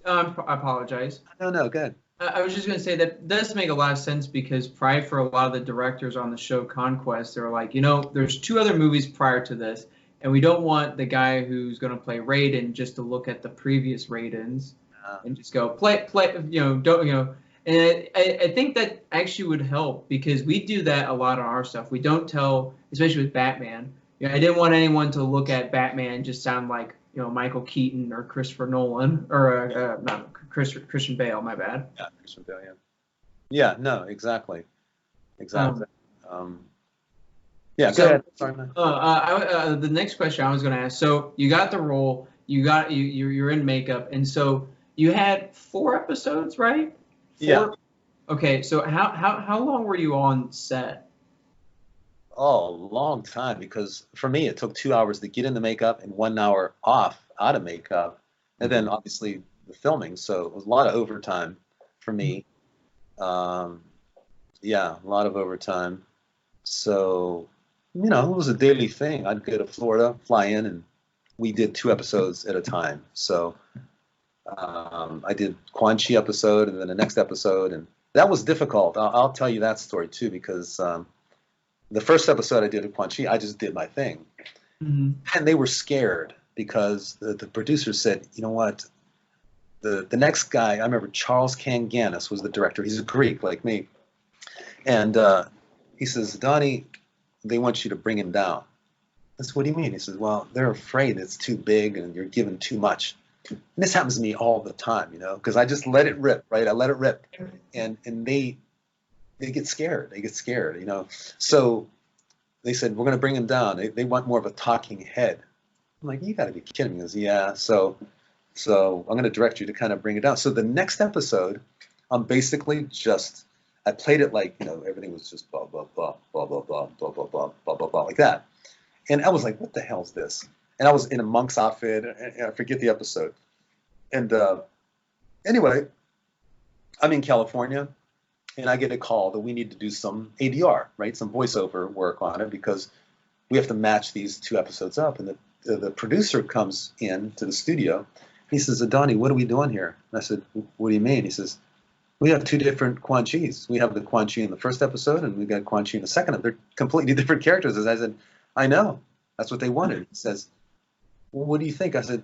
I apologize. No, go ahead. I was just going to say that does make a lot of sense, because probably for a lot of the directors on the show Conquest, they were like, there's 2 other movies prior to this, and we don't want the guy who's going to play Raiden just to look at the previous Raidens and just go play, don't. And I think that actually would help, because we do that a lot on our stuff. We don't tell, especially with Batman. I didn't want anyone to look at Batman and just sound like Michael Keaton or Christopher Nolan or not Christian Bale. My bad. Yeah, Christian Bale. Yeah. No, exactly. Yeah. Go ahead. Sorry, man. The next question I was going to ask. So you got the role. You're in makeup, and so you had 4 episodes, right? 4? Yeah. Okay. So how long were you on set? Oh, a long time, because for me it took 2 hours to get into makeup and 1 hour off out of makeup, and then obviously the filming. So it was a lot of overtime for me. A lot of overtime. So it was a daily thing. I'd go to Florida, fly in, and we did 2 episodes at a time. So I did Quan Chi episode, and then the next episode, and that was difficult. I'll tell you that story too, because the first episode I did of Quan Chi, I just did my thing. Mm-hmm. And they were scared, because the producer said, you know what, the next guy, I remember Charles Kanganis was the director. He's a Greek like me. And he says, Donnie, they want you to bring him down. I said, what do you mean? He says, well, they're afraid it's too big and you're giving too much. And this happens to me all the time, because I just let it rip, right? I let it rip. And they get scared. So they said, we're going to bring him down. They want more of a talking head. I'm like, you got to be kidding me. He goes, yeah. So I'm going to direct you to kind of bring it down. So the next episode, I'm basically I played it like, everything was just blah, blah, blah, blah, blah, blah, blah, blah, blah, blah, blah, blah, like that. And I was like, what the hell's this? And I was in a monk's outfit. And I forget the episode. And anyway, I'm in California. And I get a call that we need to do some ADR, right? Some voiceover work on it, because we have to match these 2 episodes up. And the producer comes in to the studio. He says, Adoni, what are we doing here? And I said, what do you mean? He says, we have 2 different Quan Chis. We have the Quan Chi in the first episode, and we've got Quan Chi in the second. They're completely different characters. As I said, I know. That's what they wanted. He says, well, what do you think? I said,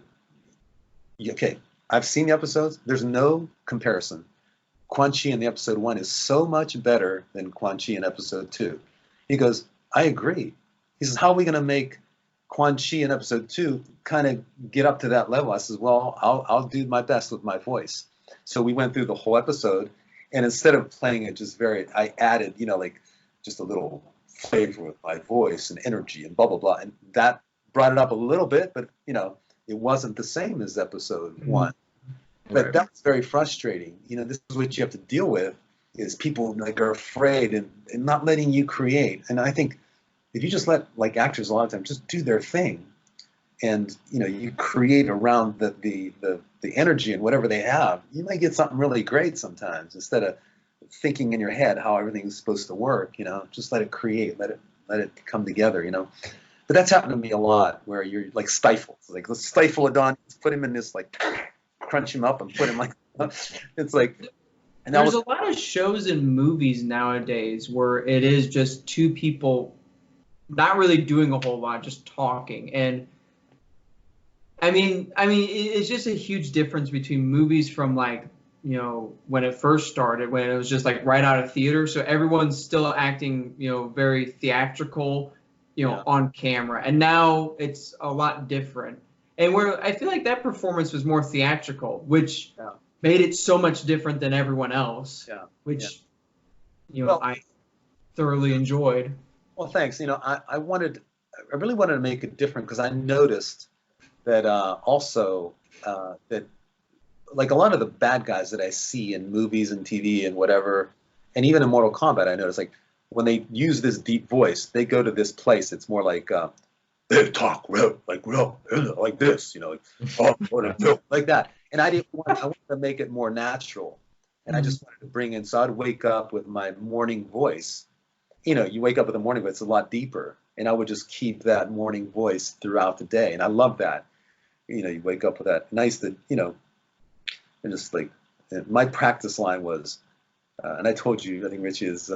okay, I've seen the episodes. There's no comparison. Quan Chi in the episode 1 is so much better than Quan Chi in episode 2. He goes, I agree. He says, how are we going to make Quan Chi in episode 2 kind of get up to that level? I says, well, I'll do my best with my voice. So we went through the whole episode, and instead of playing it just I added, like just a little flavor with my voice and energy and blah, blah, blah. And that brought it up a little bit, but, it wasn't the same as episode 1. But right. That's very frustrating. This is what you have to deal with, is people are afraid and not letting you create. And I think if you just let actors a lot of times just do their thing, and you create around the energy and whatever they have, you might get something really great sometimes, instead of thinking in your head how everything's supposed to work. Just let it create, let it come together. But that's happened to me a lot, where you're stifled. Let's stifle Adoni, let's put him in this crunch him up and put him it's like. And there's a lot of shows and movies nowadays where it is just 2 people not really doing a whole lot, just talking. And I mean it's just a huge difference between movies from you know, when it first started, when it was just like right out of theater. So everyone's still acting, you know, very theatrical, you know, on camera. And now it's a lot different. And where I feel like that performance was more theatrical, which made it so much different than everyone else, which, you know, I thoroughly enjoyed. Well, thanks. You know, I really wanted to make it different because I noticed that also that like a lot of the bad guys that I see in movies and TV and whatever, and even in Mortal Kombat, I noticed like when they use this deep voice, they go to this place. It's more like they talk like this, you know, like that. And I wanted to make it more natural, and I just wanted to bring in. So I'd wake up with my morning voice. You know, you wake up with a morning voice, it's a lot deeper, and I would just keep that morning voice throughout the day, and I love that. You know, you wake up with that nice, that you know, and just like my practice line was, and I told you, I think Richie is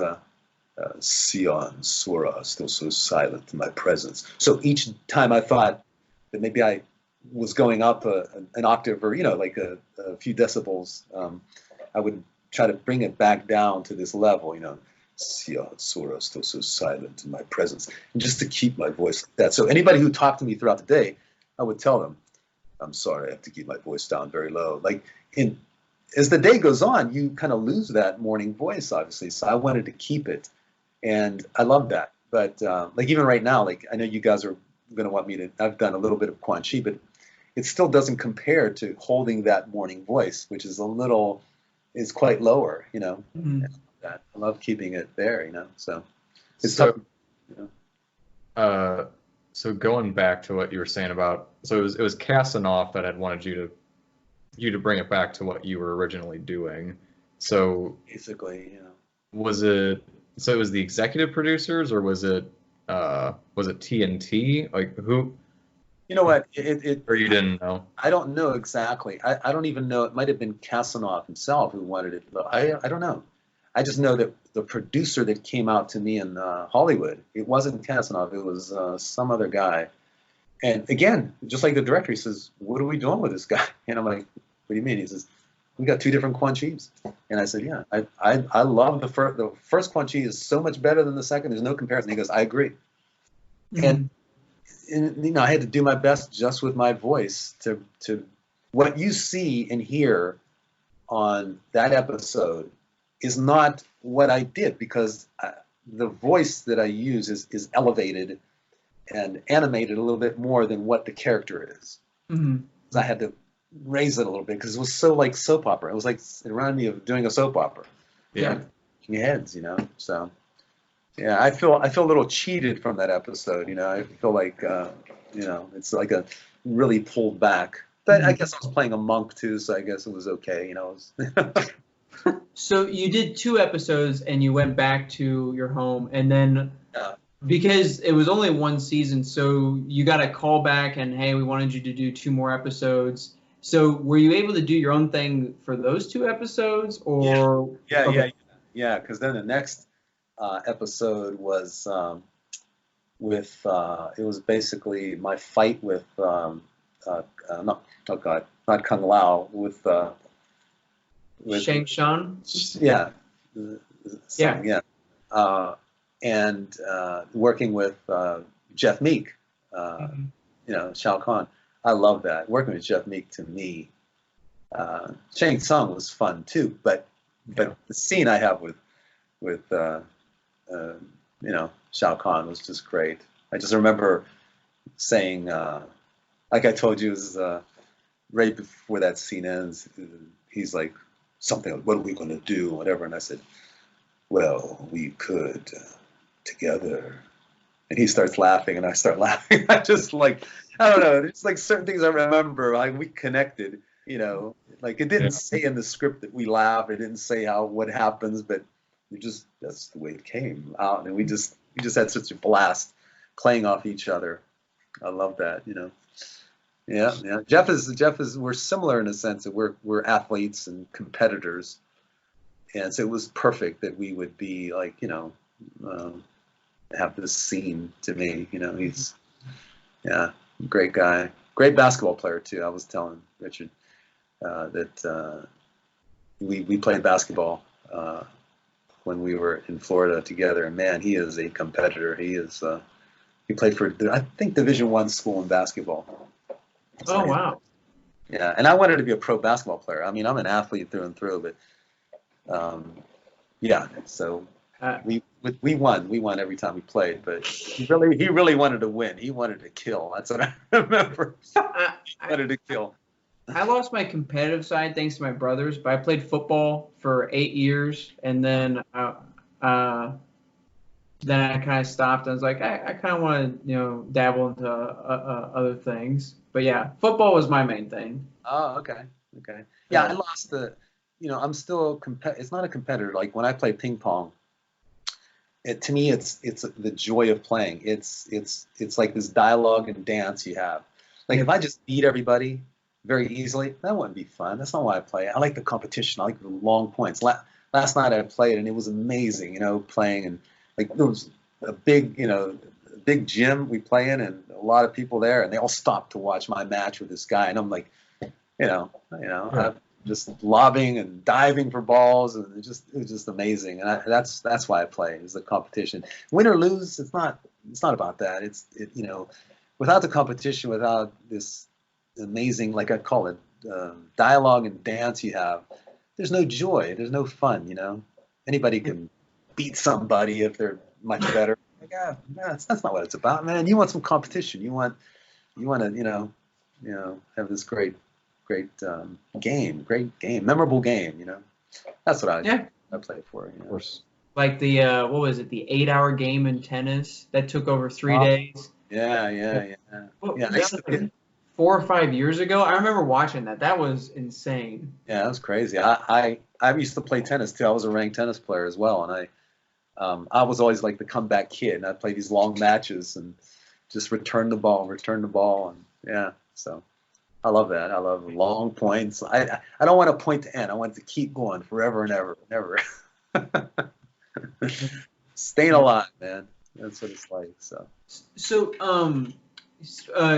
Sion Sora, still so silent in my presence. So each time I thought that maybe I was going up an octave or, you know, like a few decibels, I would try to bring it back down to this level, you know, Sion Sora, still so silent in my presence, and just to keep my voice like that. So anybody who talked to me throughout the day, I would tell them, I'm sorry, I have to keep my voice down very low. Like as the day goes on, you kind of lose that morning voice, obviously. So I wanted to keep it, and I love that. But like even right now, like I know you guys are going to want me to. I've done a little bit of Quan Chi, but it still doesn't compare to holding that morning voice, which is quite lower, you know. I love keeping it there, you know. So it's tough, you know. So going back to what you were saying about, so it was Kasanoff that had wanted you to bring it back to what you were originally doing. So basically, you know, was it the executive producers, or was it TNT? Like who? You know what? Or you didn't know? I don't know exactly. I don't even know. It might have been Kasanoff himself who wanted it. I don't know. I just know that the producer that came out to me in Hollywood, it wasn't Kasanoff. It was some other guy. And again, just like the director, he says, "What are we doing with this guy?" And I'm like, "What do you mean?" He says, "We got two different Quan Chis." And I said, "Yeah, I love the first Quan Chi is so much better than the second. There's no comparison." He goes, "I agree." And you know, I had to do my best just with my voice to what you see and hear on that episode is not what I did, because the voice that I use is elevated and animated a little bit more than what the character is. I had to raise it a little bit because it was so like soap opera. It was like it reminded me of doing a soap opera. Yeah, heads, you know. So yeah, I feel a little cheated from that episode. You know, I feel like you know, it's like a really pulled back. But I guess I was playing a monk too, so I guess it was okay. You know. So you did 2 episodes and you went back to your home, and then because it was only 1 season, so you got a call back and, hey, we wanted you to do 2 more episodes. So were you able to do your own thing for those 2 episodes, or? Yeah. Because then the next episode was with it was basically my fight with not Kung Lao, with Shang Shan? Yeah. And working with Jeff Meek, you know, Shao Kahn. I love that. Working with Jeff Meek, to me, Shang Tsung was fun too. But the scene I have with you know, Shao Kahn was just great. I just remember saying, like I told you, is right before that scene ends, he's like, something like, "What are we going to do?" Whatever. And I said, "Well, we could together." And he starts laughing, and I start laughing. I just like, I don't know. It's like certain things I remember. Like we connected, you know. Like it didn't say in the script that we laugh. It didn't say what happens, but that's the way it came out, and we just had such a blast playing off each other. I love that, you know. Yeah. Jeff is. We're similar in a sense that we're athletes and competitors, and so it was perfect that we would be like, you know, have this scene. To me, you know, he's great guy, great basketball player too. I was telling Richard that we played basketball when we were in Florida together, and man, he is a competitor. He played for, I think, Division I school in basketball. Oh, wow. Yeah, and I wanted to be a pro basketball player. I mean, I'm an athlete through and through, but yeah. So we won. We won every time we played, but he really wanted to win. He wanted to kill. That's what I remember. He wanted to kill. I lost my competitive side thanks to my brothers, but I played football for 8 years, and then I kind of stopped. I was like, I kind of want to, dabble into other things. But yeah, football was my main thing. Oh, okay. Yeah, I lost I'm still it's not a competitor. Like when I play ping pong, to me it's the joy of playing. It's like this dialogue and dance you have. Like if I just beat everybody very easily, that wouldn't be fun. That's not why I play. I like the competition. I like the long points. Last night I played and it was amazing, playing, and like there was a big gym we play in and a lot of people there, and they all stopped to watch my match with this guy, and I'm like, I'm just lobbing and diving for balls, and it was just amazing. And that's why I play, is the competition. Win or lose, it's not about that. Without the competition, without this amazing, like I call it, dialogue and dance you have, there's no joy, there's no fun. Anybody can beat somebody if they're much better. Like, that's not what it's about, man. You want some competition. You want to have this great game, memorable game. That's what I play for. Of course. Like the what was it? The 8-hour game in tennis that took over 3 days. Yeah. Well, Yeah, 4 or 5 years ago, I remember watching that. That was insane. Yeah, that was crazy. I used to play tennis too. I was a ranked tennis player as well, and I was always like the comeback kid, and I'd play these long matches and just return the ball, and yeah. So I love that. I love long points. I don't want a point to end. I want it to keep going forever and ever, never. Staying alive, man. That's what it's like. So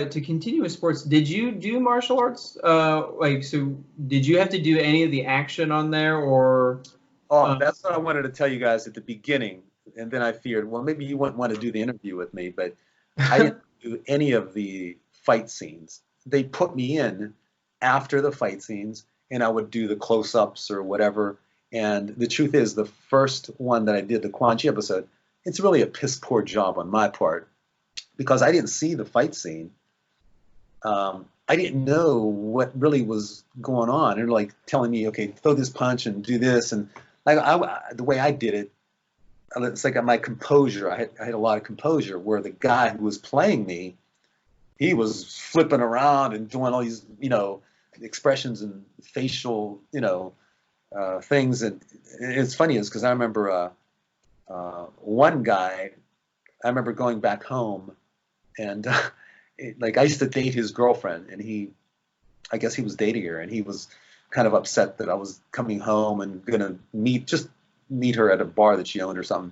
to continue with sports, did you do martial arts? Did you have to do any of the action on there, or? That's what I wanted to tell you guys at the beginning, and then I feared, well, maybe you wouldn't want to do the interview with me, but I didn't do any of the fight scenes. They put me in after the fight scenes, and I would do the close-ups or whatever. And the truth is, the first one that I did, the Quan Chi episode, it's really a piss-poor job on my part, because I didn't see the fight scene. I didn't know what really was going on. They're like telling me, okay, throw this punch and do this, and the way I did it, it's like my composure. I had a lot of composure, where the guy who was playing me, he was flipping around and doing all these, expressions and facial, things. And it's funny because I remember one guy, I remember going back home, and I used to date his girlfriend, and I guess he was dating her, and he was kind of upset that I was coming home and gonna meet her at a bar that she owned or something.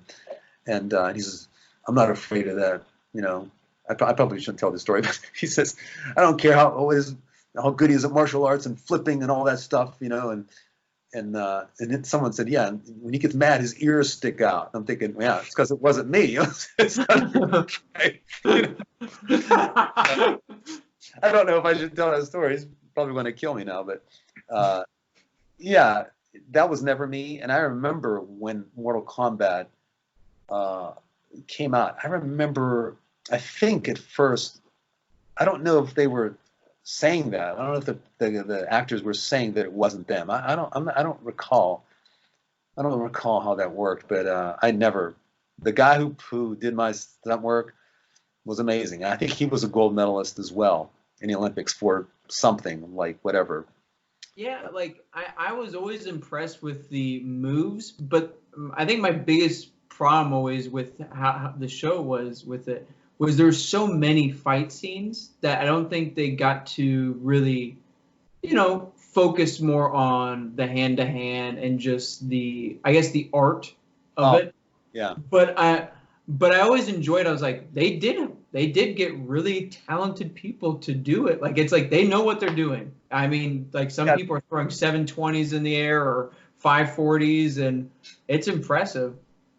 And he says, "I'm not afraid of that." I probably shouldn't tell this story, but he says, "I don't care how good he is at martial arts and flipping and all that stuff, And then someone said, "Yeah, when he gets mad, his ears stick out." I'm thinking, yeah, it's because it wasn't me. I don't know if I should tell that story. He's probably going to kill me now, but yeah, that was never me. And I remember when Mortal Kombat came out. I think at first, I don't know if they were saying that. I don't know if the actors were saying that it wasn't them. I don't recall. I don't recall how that worked, but the guy who did my stunt work was amazing. I think he was a gold medalist as well in the Olympics for something, like whatever. Yeah, I was always impressed with the moves, but I think my biggest problem always with how the show was with it was there's so many fight scenes that I don't think they got to really, focus more on the hand-to-hand and just the art of it. Yeah. But I always enjoyed. I was like, they did they did get really talented people to do it. Like it's like they know what they're doing. I mean, like some people are throwing 720s in the air or 540s, and it's impressive.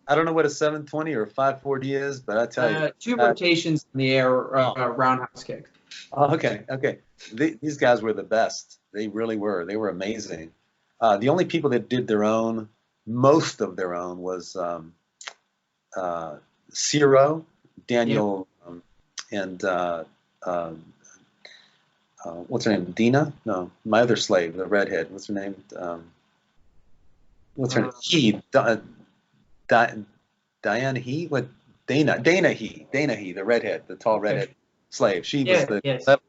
I don't know what a 720 or a 540 is, but I tell you, 2 rotations in the air, roundhouse kick. Oh, okay. These guys were the best. They really were. They were amazing. The only people that did most of their own was Ciro, Daniel, and what's her name? Dina? No, my other slave, the redhead. What's her name? What's her name? Diane He? What? Dana He, the redhead, the tall redhead slave. She was the.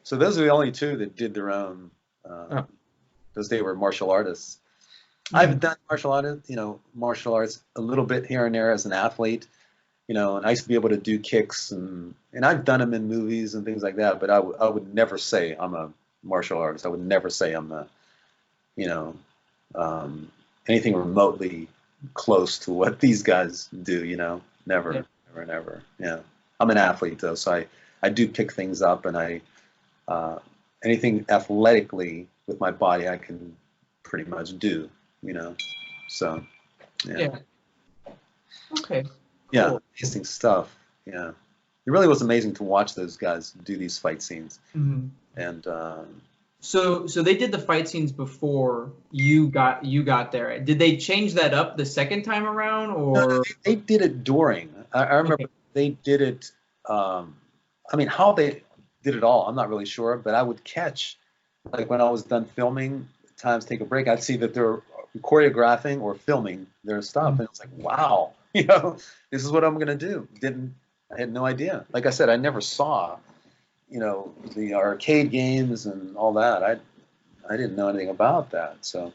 So those are the only two that did their own, because they were martial artists. Mm-hmm. I've done martial arts a little bit here and there as an athlete, and I used to be able to do kicks and I've done them in movies and things like that. But I would never say I'm a martial artist. I would never say I'm anything remotely close to what these guys do. Never. Yeah, I'm an athlete though, so I do pick things up, and anything athletically with my body I can pretty much do. So yeah. Okay. Yeah, cool. Amazing stuff. Yeah, it really was amazing to watch those guys do these fight scenes. Mm-hmm. And so they did the fight scenes before you got there. Did they change that up the second time around, or no, they did it during? I remember they did it. How they did it all, I'm not really sure, but I would catch, like when I was done filming, times take a break, I'd see that they're choreographing or filming their stuff, and it's like, wow, this is what I'm gonna do. I had no idea. Like I said, I never saw, the arcade games and all that. I didn't know anything about that. So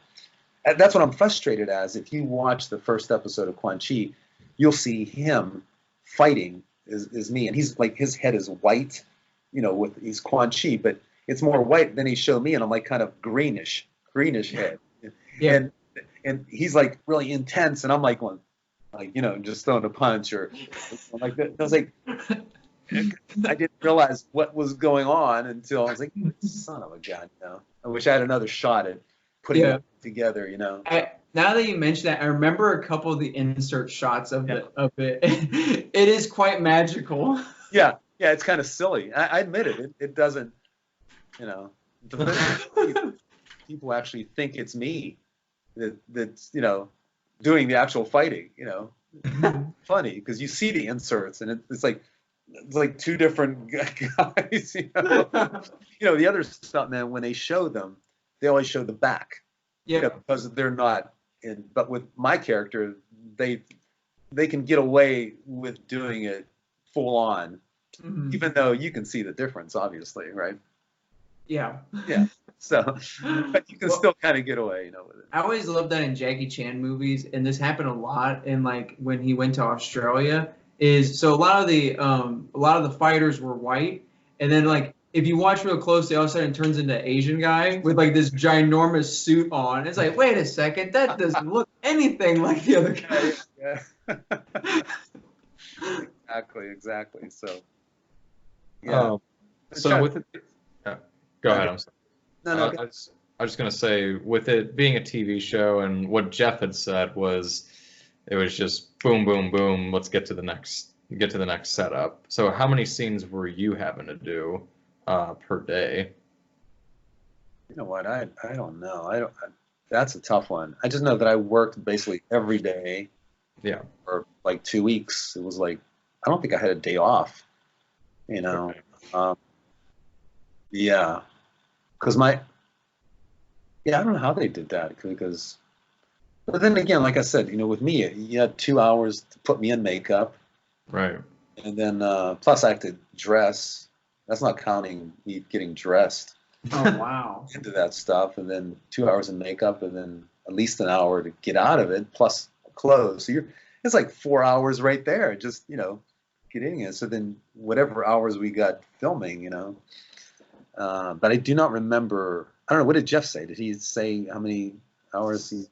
that's what I'm frustrated as. If you watch the first episode of Quan Chi, you'll see him fighting is me, and he's like, his head is white, he's Quan Chi, but it's more white than he showed me, and I'm like kind of greenish head. Yeah. And he's like really intense, and I'm like going, just throwing a punch or like that. I was like, I didn't realize what was going on until I was like, son of a gun, I wish I had another shot at putting it together, Now that you mention that, I remember a couple of the insert shots of it. It is quite magical. Yeah, it's kind of silly. I admit it. It doesn't, people actually think it's me that's doing the actual fighting. Funny because you see the inserts and it's like two different guys. The other stuntmen, when they show them, they always show the back. Yeah, because they're not in. But with my character, they can get away with doing it full on, even though you can see the difference, obviously, right? Yeah. So, but you can still kind of get away, with it. I always loved that in Jackie Chan movies, and this happened a lot in like when he went to Australia. So a lot of the fighters were white, and then like if you watch real closely, all of a sudden it turns into an Asian guy with like this ginormous suit on. It's like, wait a second, that doesn't look anything like the other guy. Yeah. Exactly. So, yeah. So with it, go ahead. I'm sorry. No. I was just gonna say, with it being a TV show, and what Jeff had said was, it was just boom, boom, boom. Let's get to the next setup. So how many scenes were you having to do per day? You know what? I don't know. That's a tough one. I just know that I worked basically every day. Yeah. For like 2 weeks. It was like, I don't think I had a day off. Okay. Yeah. Because I don't know how they did that because. But then again, like I said, with me, you had 2 hours to put me in makeup. Right. And then plus I have to dress. That's not counting me getting dressed. Oh, wow. Into that stuff. And then 2 hours in makeup and then at least an hour to get out of it, plus clothes. So it's like 4 hours right there, just, getting it. So then whatever hours we got filming, but I do not remember. I don't know. What did Jeff say? Did he say how many hours he...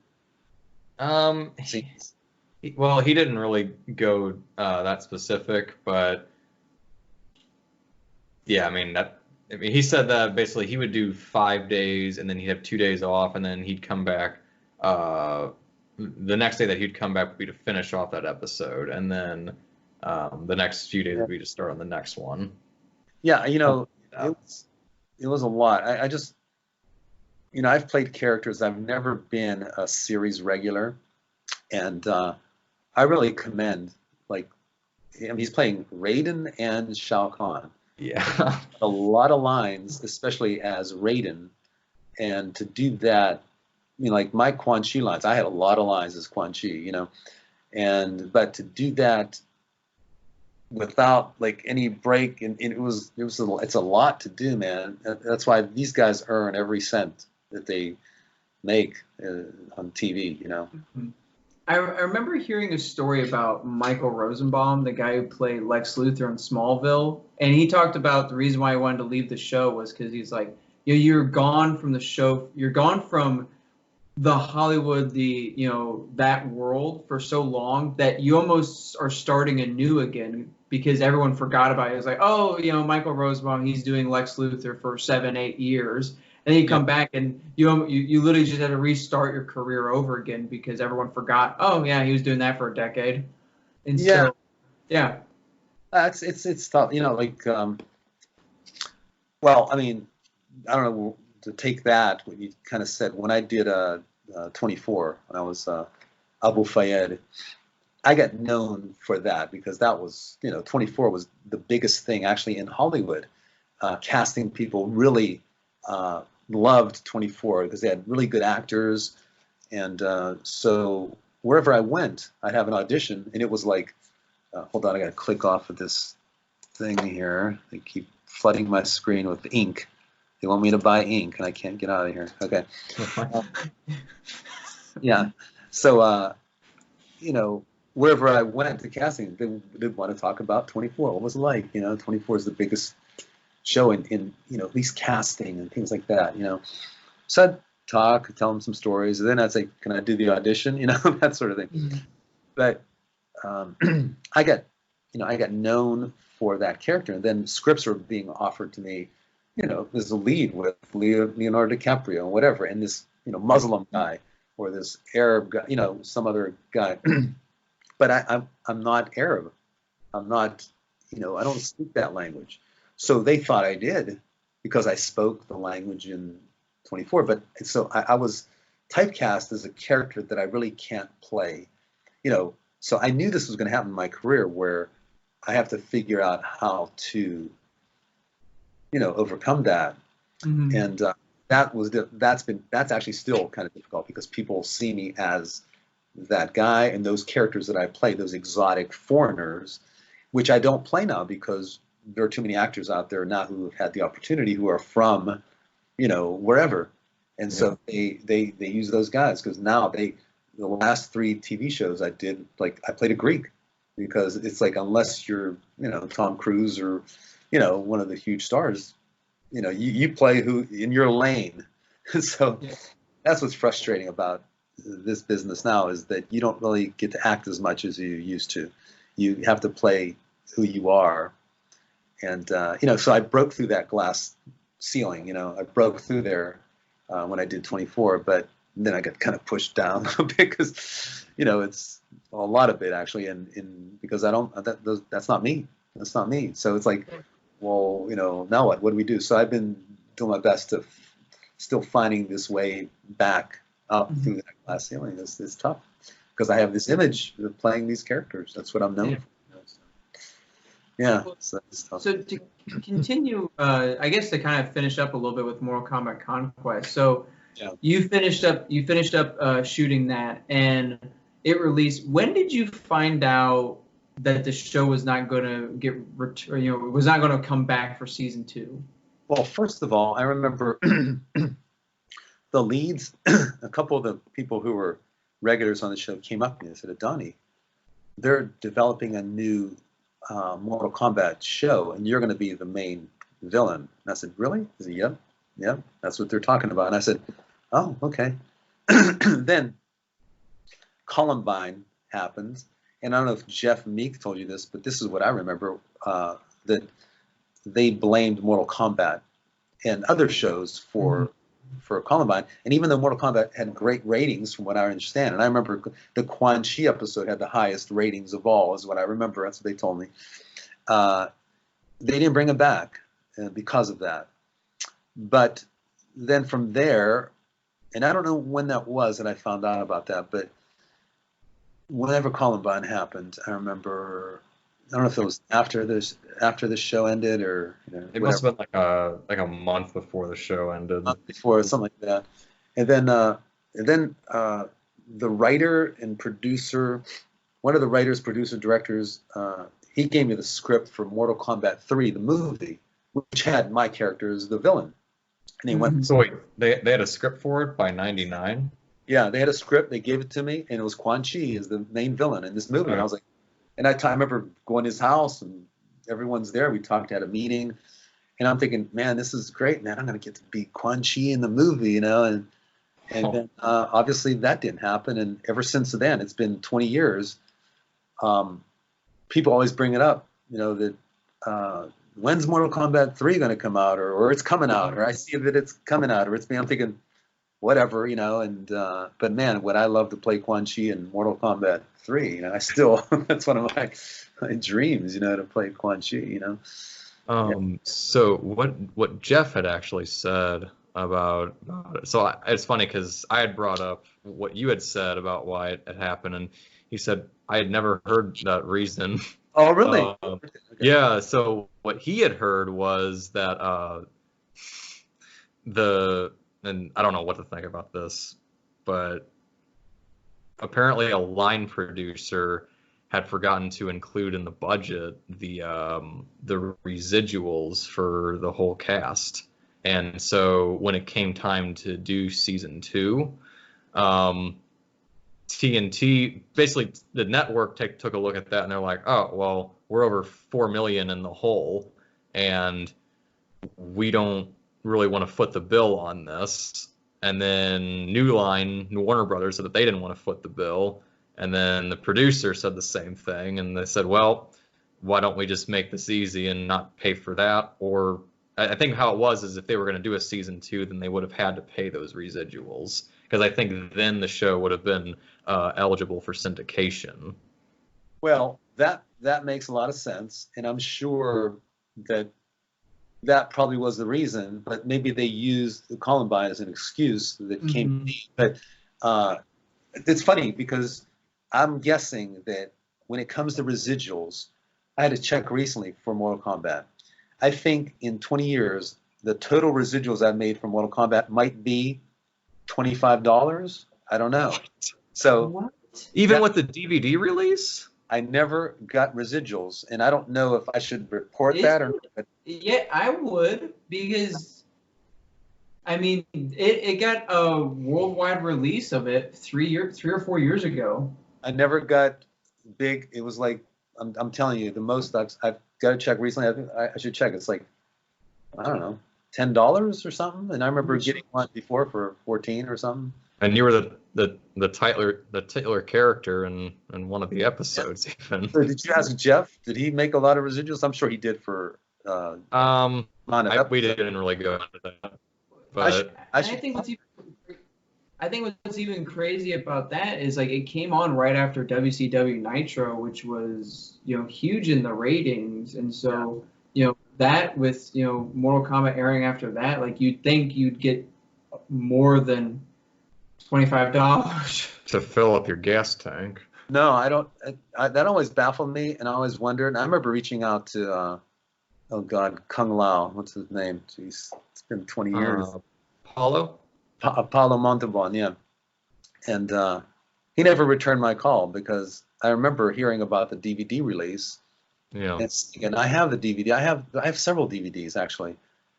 Well, he didn't really go that specific, but Yeah, I mean he said that basically he would do 5 days and then he'd have 2 days off and then he'd come back. The next day that he'd come back would be to finish off that episode, and then the next few days would be to start on the next one. Yeah, it was a lot. I just, I've played characters. I've never been a series regular, and I really commend, like, he's playing Raiden and Shao Kahn. Yeah. A lot of lines, especially as Raiden, and to do that, like my Quan Chi lines, I had a lot of lines as Quan Chi, but to do that without like any break, and it's a lot to do, man. That's why these guys earn every cent that they make on TV, I remember hearing a story about Michael Rosenbaum, the guy who played Lex Luthor in Smallville, and he talked about the reason why he wanted to leave the show was because he's like, you're gone from the show, you're gone from the Hollywood, that world for so long that you almost are starting anew again because everyone forgot about it. It's like, oh, Michael Rosenbaum, he's doing Lex Luthor for 7-8 years. And then you come back and you literally just had to restart your career over again because everyone forgot. Oh yeah, he was doing that for a decade. And so, yeah, it's tough. Well, I mean, I don't know, to take that what you kind of said when I did 24 when I was Abu Fayed. I got known for that because that was 24 was the biggest thing actually in Hollywood. Casting people really loved 24 because they had really good actors, and so wherever I went, I'd have an audition, and it was like, hold on, I gotta click off of this thing here. They keep flooding my screen with ink. They want me to buy ink, and I can't get out of here. Okay. Yeah. So, wherever I went to casting, they want to talk about 24. What was it like? 24 is the biggest show in at least casting and things like that. So I'd talk, tell them some stories, and then I'd say, "Can I do the audition?" That sort of thing. Mm-hmm. But I got known for that character, and then scripts were being offered to me. As a lead with Leonardo DiCaprio and whatever, and this Muslim guy or this Arab guy, some other guy. But I'm not Arab. I'm not, I don't speak that language. So they thought I did because I spoke the language in 24. But so I was typecast as a character that I really can't play. So I knew this was going to happen in my career where I have to figure out how to, overcome that. Mm-hmm. And that's actually still kind of difficult because people see me as that guy, and those characters that I play, those exotic foreigners, which I don't play now because there are too many actors out there now who have had the opportunity who are from, wherever. And so they use those guys because now the last 3 TV shows I did, like I played a Greek because it's like, unless you're, Tom Cruise or, one of the huge stars, you play who in your lane. So that's what's frustrating about this business now is that you don't really get to act as much as you used to. You have to play who you are. And, so I broke through that glass ceiling, I broke through there when I did 24, but then I got kind of pushed down a bit because, it's a lot of it actually. And because that's not me. That's not me. So it's like, well, now what do we do? So I've been doing my best to still finding this way back up through that glass ceiling. It's tough because I have this image of playing these characters. That's what I'm known for. So it's tough. So to continue, I guess to kind of finish up a little bit with Mortal Kombat Conquest. So you finished up shooting that, and it released. When did you find out that the show was not going to was not going to come back for season 2? Well, first of all, I remember the leads, a couple of the people who were regulars on the show came up to me and said, Adoni, they're developing a new Mortal Kombat show, and you're going to be the main villain. And I said, really? He said, yep, that's what they're talking about. And I said, oh, okay. Then Columbine happened, and I don't know if Jeff Meek told you this, but this is what I remember, that they blamed Mortal Kombat and other shows for Columbine. And even though Mortal Kombat had great ratings, from what I understand, and I remember the Quan Chi episode had the highest ratings of all, is what I remember. That's what they told me. They didn't bring it back because of that. But then from there, and I don't know when that was that I found out about that, but whenever Columbine happened, I remember, I don't know if it was after the show ended or It must have been like a month before the show ended. Before, something like that. And then the writer and producer, one of the writers, producer, directors, he gave me the script for Mortal Kombat 3, the movie, which had my character as the villain. And he went. So wait, they had a script for it by '99? Yeah, they had a script. They gave it to me, and it was Quan Chi as the main villain in this movie. And I was like, and I remember going to his house, and everyone's there. We talked, had a meeting, and I'm thinking, man, this is great, man. I'm gonna get to be Quan Chi in the movie, And then obviously that didn't happen. And ever since then, it's been 20 years. People always bring it up, that when's Mortal Kombat 3 going to come out, or it's coming out, or I see that it's coming out, or it's me. I'm thinking, whatever, and but man, would I love to play Quan Chi in Mortal Kombat 3? I still, that's one of my dreams, to play Quan Chi, So what Jeff had actually said about it. So it's funny because I had brought up what you had said about why it had happened, and he said I had never heard that reason. Oh, really? Okay. Yeah. So what he had heard was that and I don't know what to think about this, but apparently a line producer had forgotten to include in the budget the residuals for the whole cast. And so when it came time to do season 2, TNT, basically the network took a look at that and they're like, oh, well, we're over $4 million in the hole and we don't really want to foot the bill on this. And then New Warner Brothers said that they didn't want to foot the bill. And then the producer said the same thing. And they said, well, why don't we just make this easy and not pay for that? Or I think how it was is if they were going to do a season 2, then they would have had to pay those residuals. Because I think then the show would have been eligible for syndication. Well, that makes a lot of sense, and I'm sure that probably was the reason. But maybe they used the Columbine as an excuse that came to me. But it's funny because I'm guessing that when it comes to residuals, I had to check recently for Mortal Kombat. I think in 20 years, the total residuals I've made from Mortal Kombat might be $25. I don't know. So What? Even with the DVD release? I never got residuals, and I don't know if I should report that or not. Yeah, I would, because I mean, it got a worldwide release of it 3 or 4 years ago. I never got big. It was like I'm telling you, the most I've got to check recently. I should check. It's like, I don't know, $10 or something. And I remember getting one before for 14 or something. And you were the titular character in one of the episodes, even. So did you ask Jeff? Did he make a lot of residuals? I'm sure he did for. We didn't really go into that, but I think what's even crazy about that is like it came on right after WCW Nitro, which was huge in the ratings, and so that with Mortal Kombat airing after that, like you'd think you'd get more than $25 to fill up your gas tank. No, I don't. That always baffled me, and I always wondered. I remember reaching out to, Kung Lao. What's his name? Jeez, it's been 20 years. Paulo Montalban, yeah. And he never returned my call because I remember hearing about the DVD release. Yeah. And I have the DVD. I have several DVDs actually.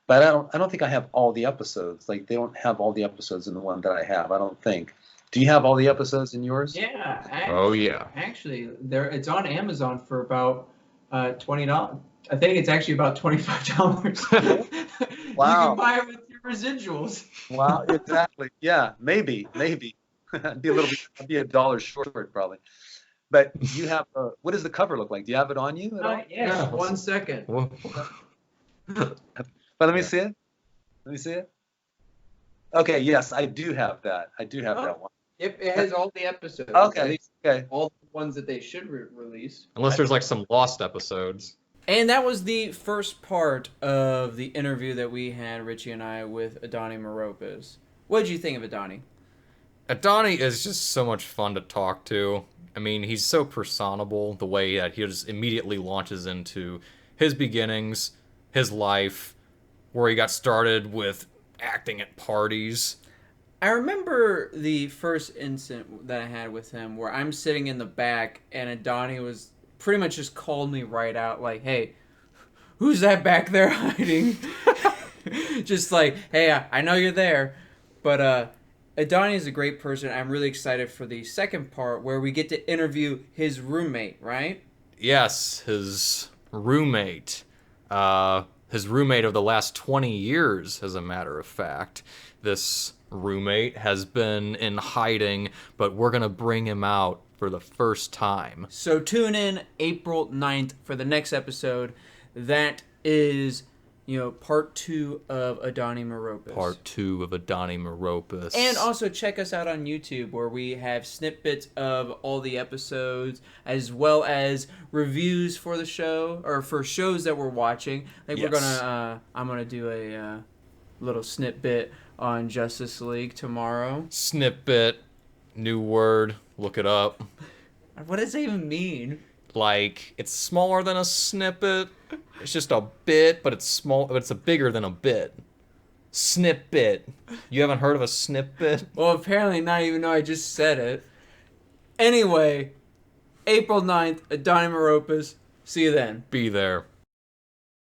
But I don't think I have all the episodes. Like they don't have all the episodes in the one that I have. I don't think. Do you have all the episodes in yours? Yeah. Actually, it's on Amazon for about $20. I think it's actually about $25. Wow. You can buy it with your residuals. Wow, exactly. Yeah, maybe. I'd be $1 short probably. But you have what does the cover look like? Do you have it on you at all? Yes. 1 second. But let me see it. Let me see it. Okay, yes, I do have that. I do have that one. It has all the episodes. Okay, At least okay. all the ones that they should release. Unless there's like some lost episodes. And that was the first part of the interview that we had, Richie and I, with Adoni Maropis. What did you think of Adoni? Adoni is just so much fun to talk to. I mean, he's so personable, the way that he just immediately launches into his beginnings, his life, where he got started with acting at parties. I remember the first incident that I had with him where I'm sitting in the back and Adoni was pretty much just called me right out like, hey, who's that back there hiding? Just like, hey, I know you're there. But Adoni is a great person. I'm really excited for the second part where we get to interview his roommate, right? Yes, his roommate. His roommate of the last 20 years, as a matter of fact. This roommate has been in hiding, but we're going to bring him out for the first time. So tune in April 9th for the next episode. That is, part 2 of Adoni Maropis. Part 2 of Adoni Maropis. And also check us out on YouTube where we have snippets of all the episodes as well as reviews for the show or for shows that we're watching. Like Yes. I'm gonna do a little snippet on Justice League tomorrow. Snippet, new word, look it up. What does that even mean? Like, it's smaller than a snippet. It's just a bit, but it's small. But it's bigger than a bit. Snippet. You haven't heard of a snippet? Well, apparently not, even though I just said it. Anyway, April 9th, Adoni Maropis. See you then. Be there.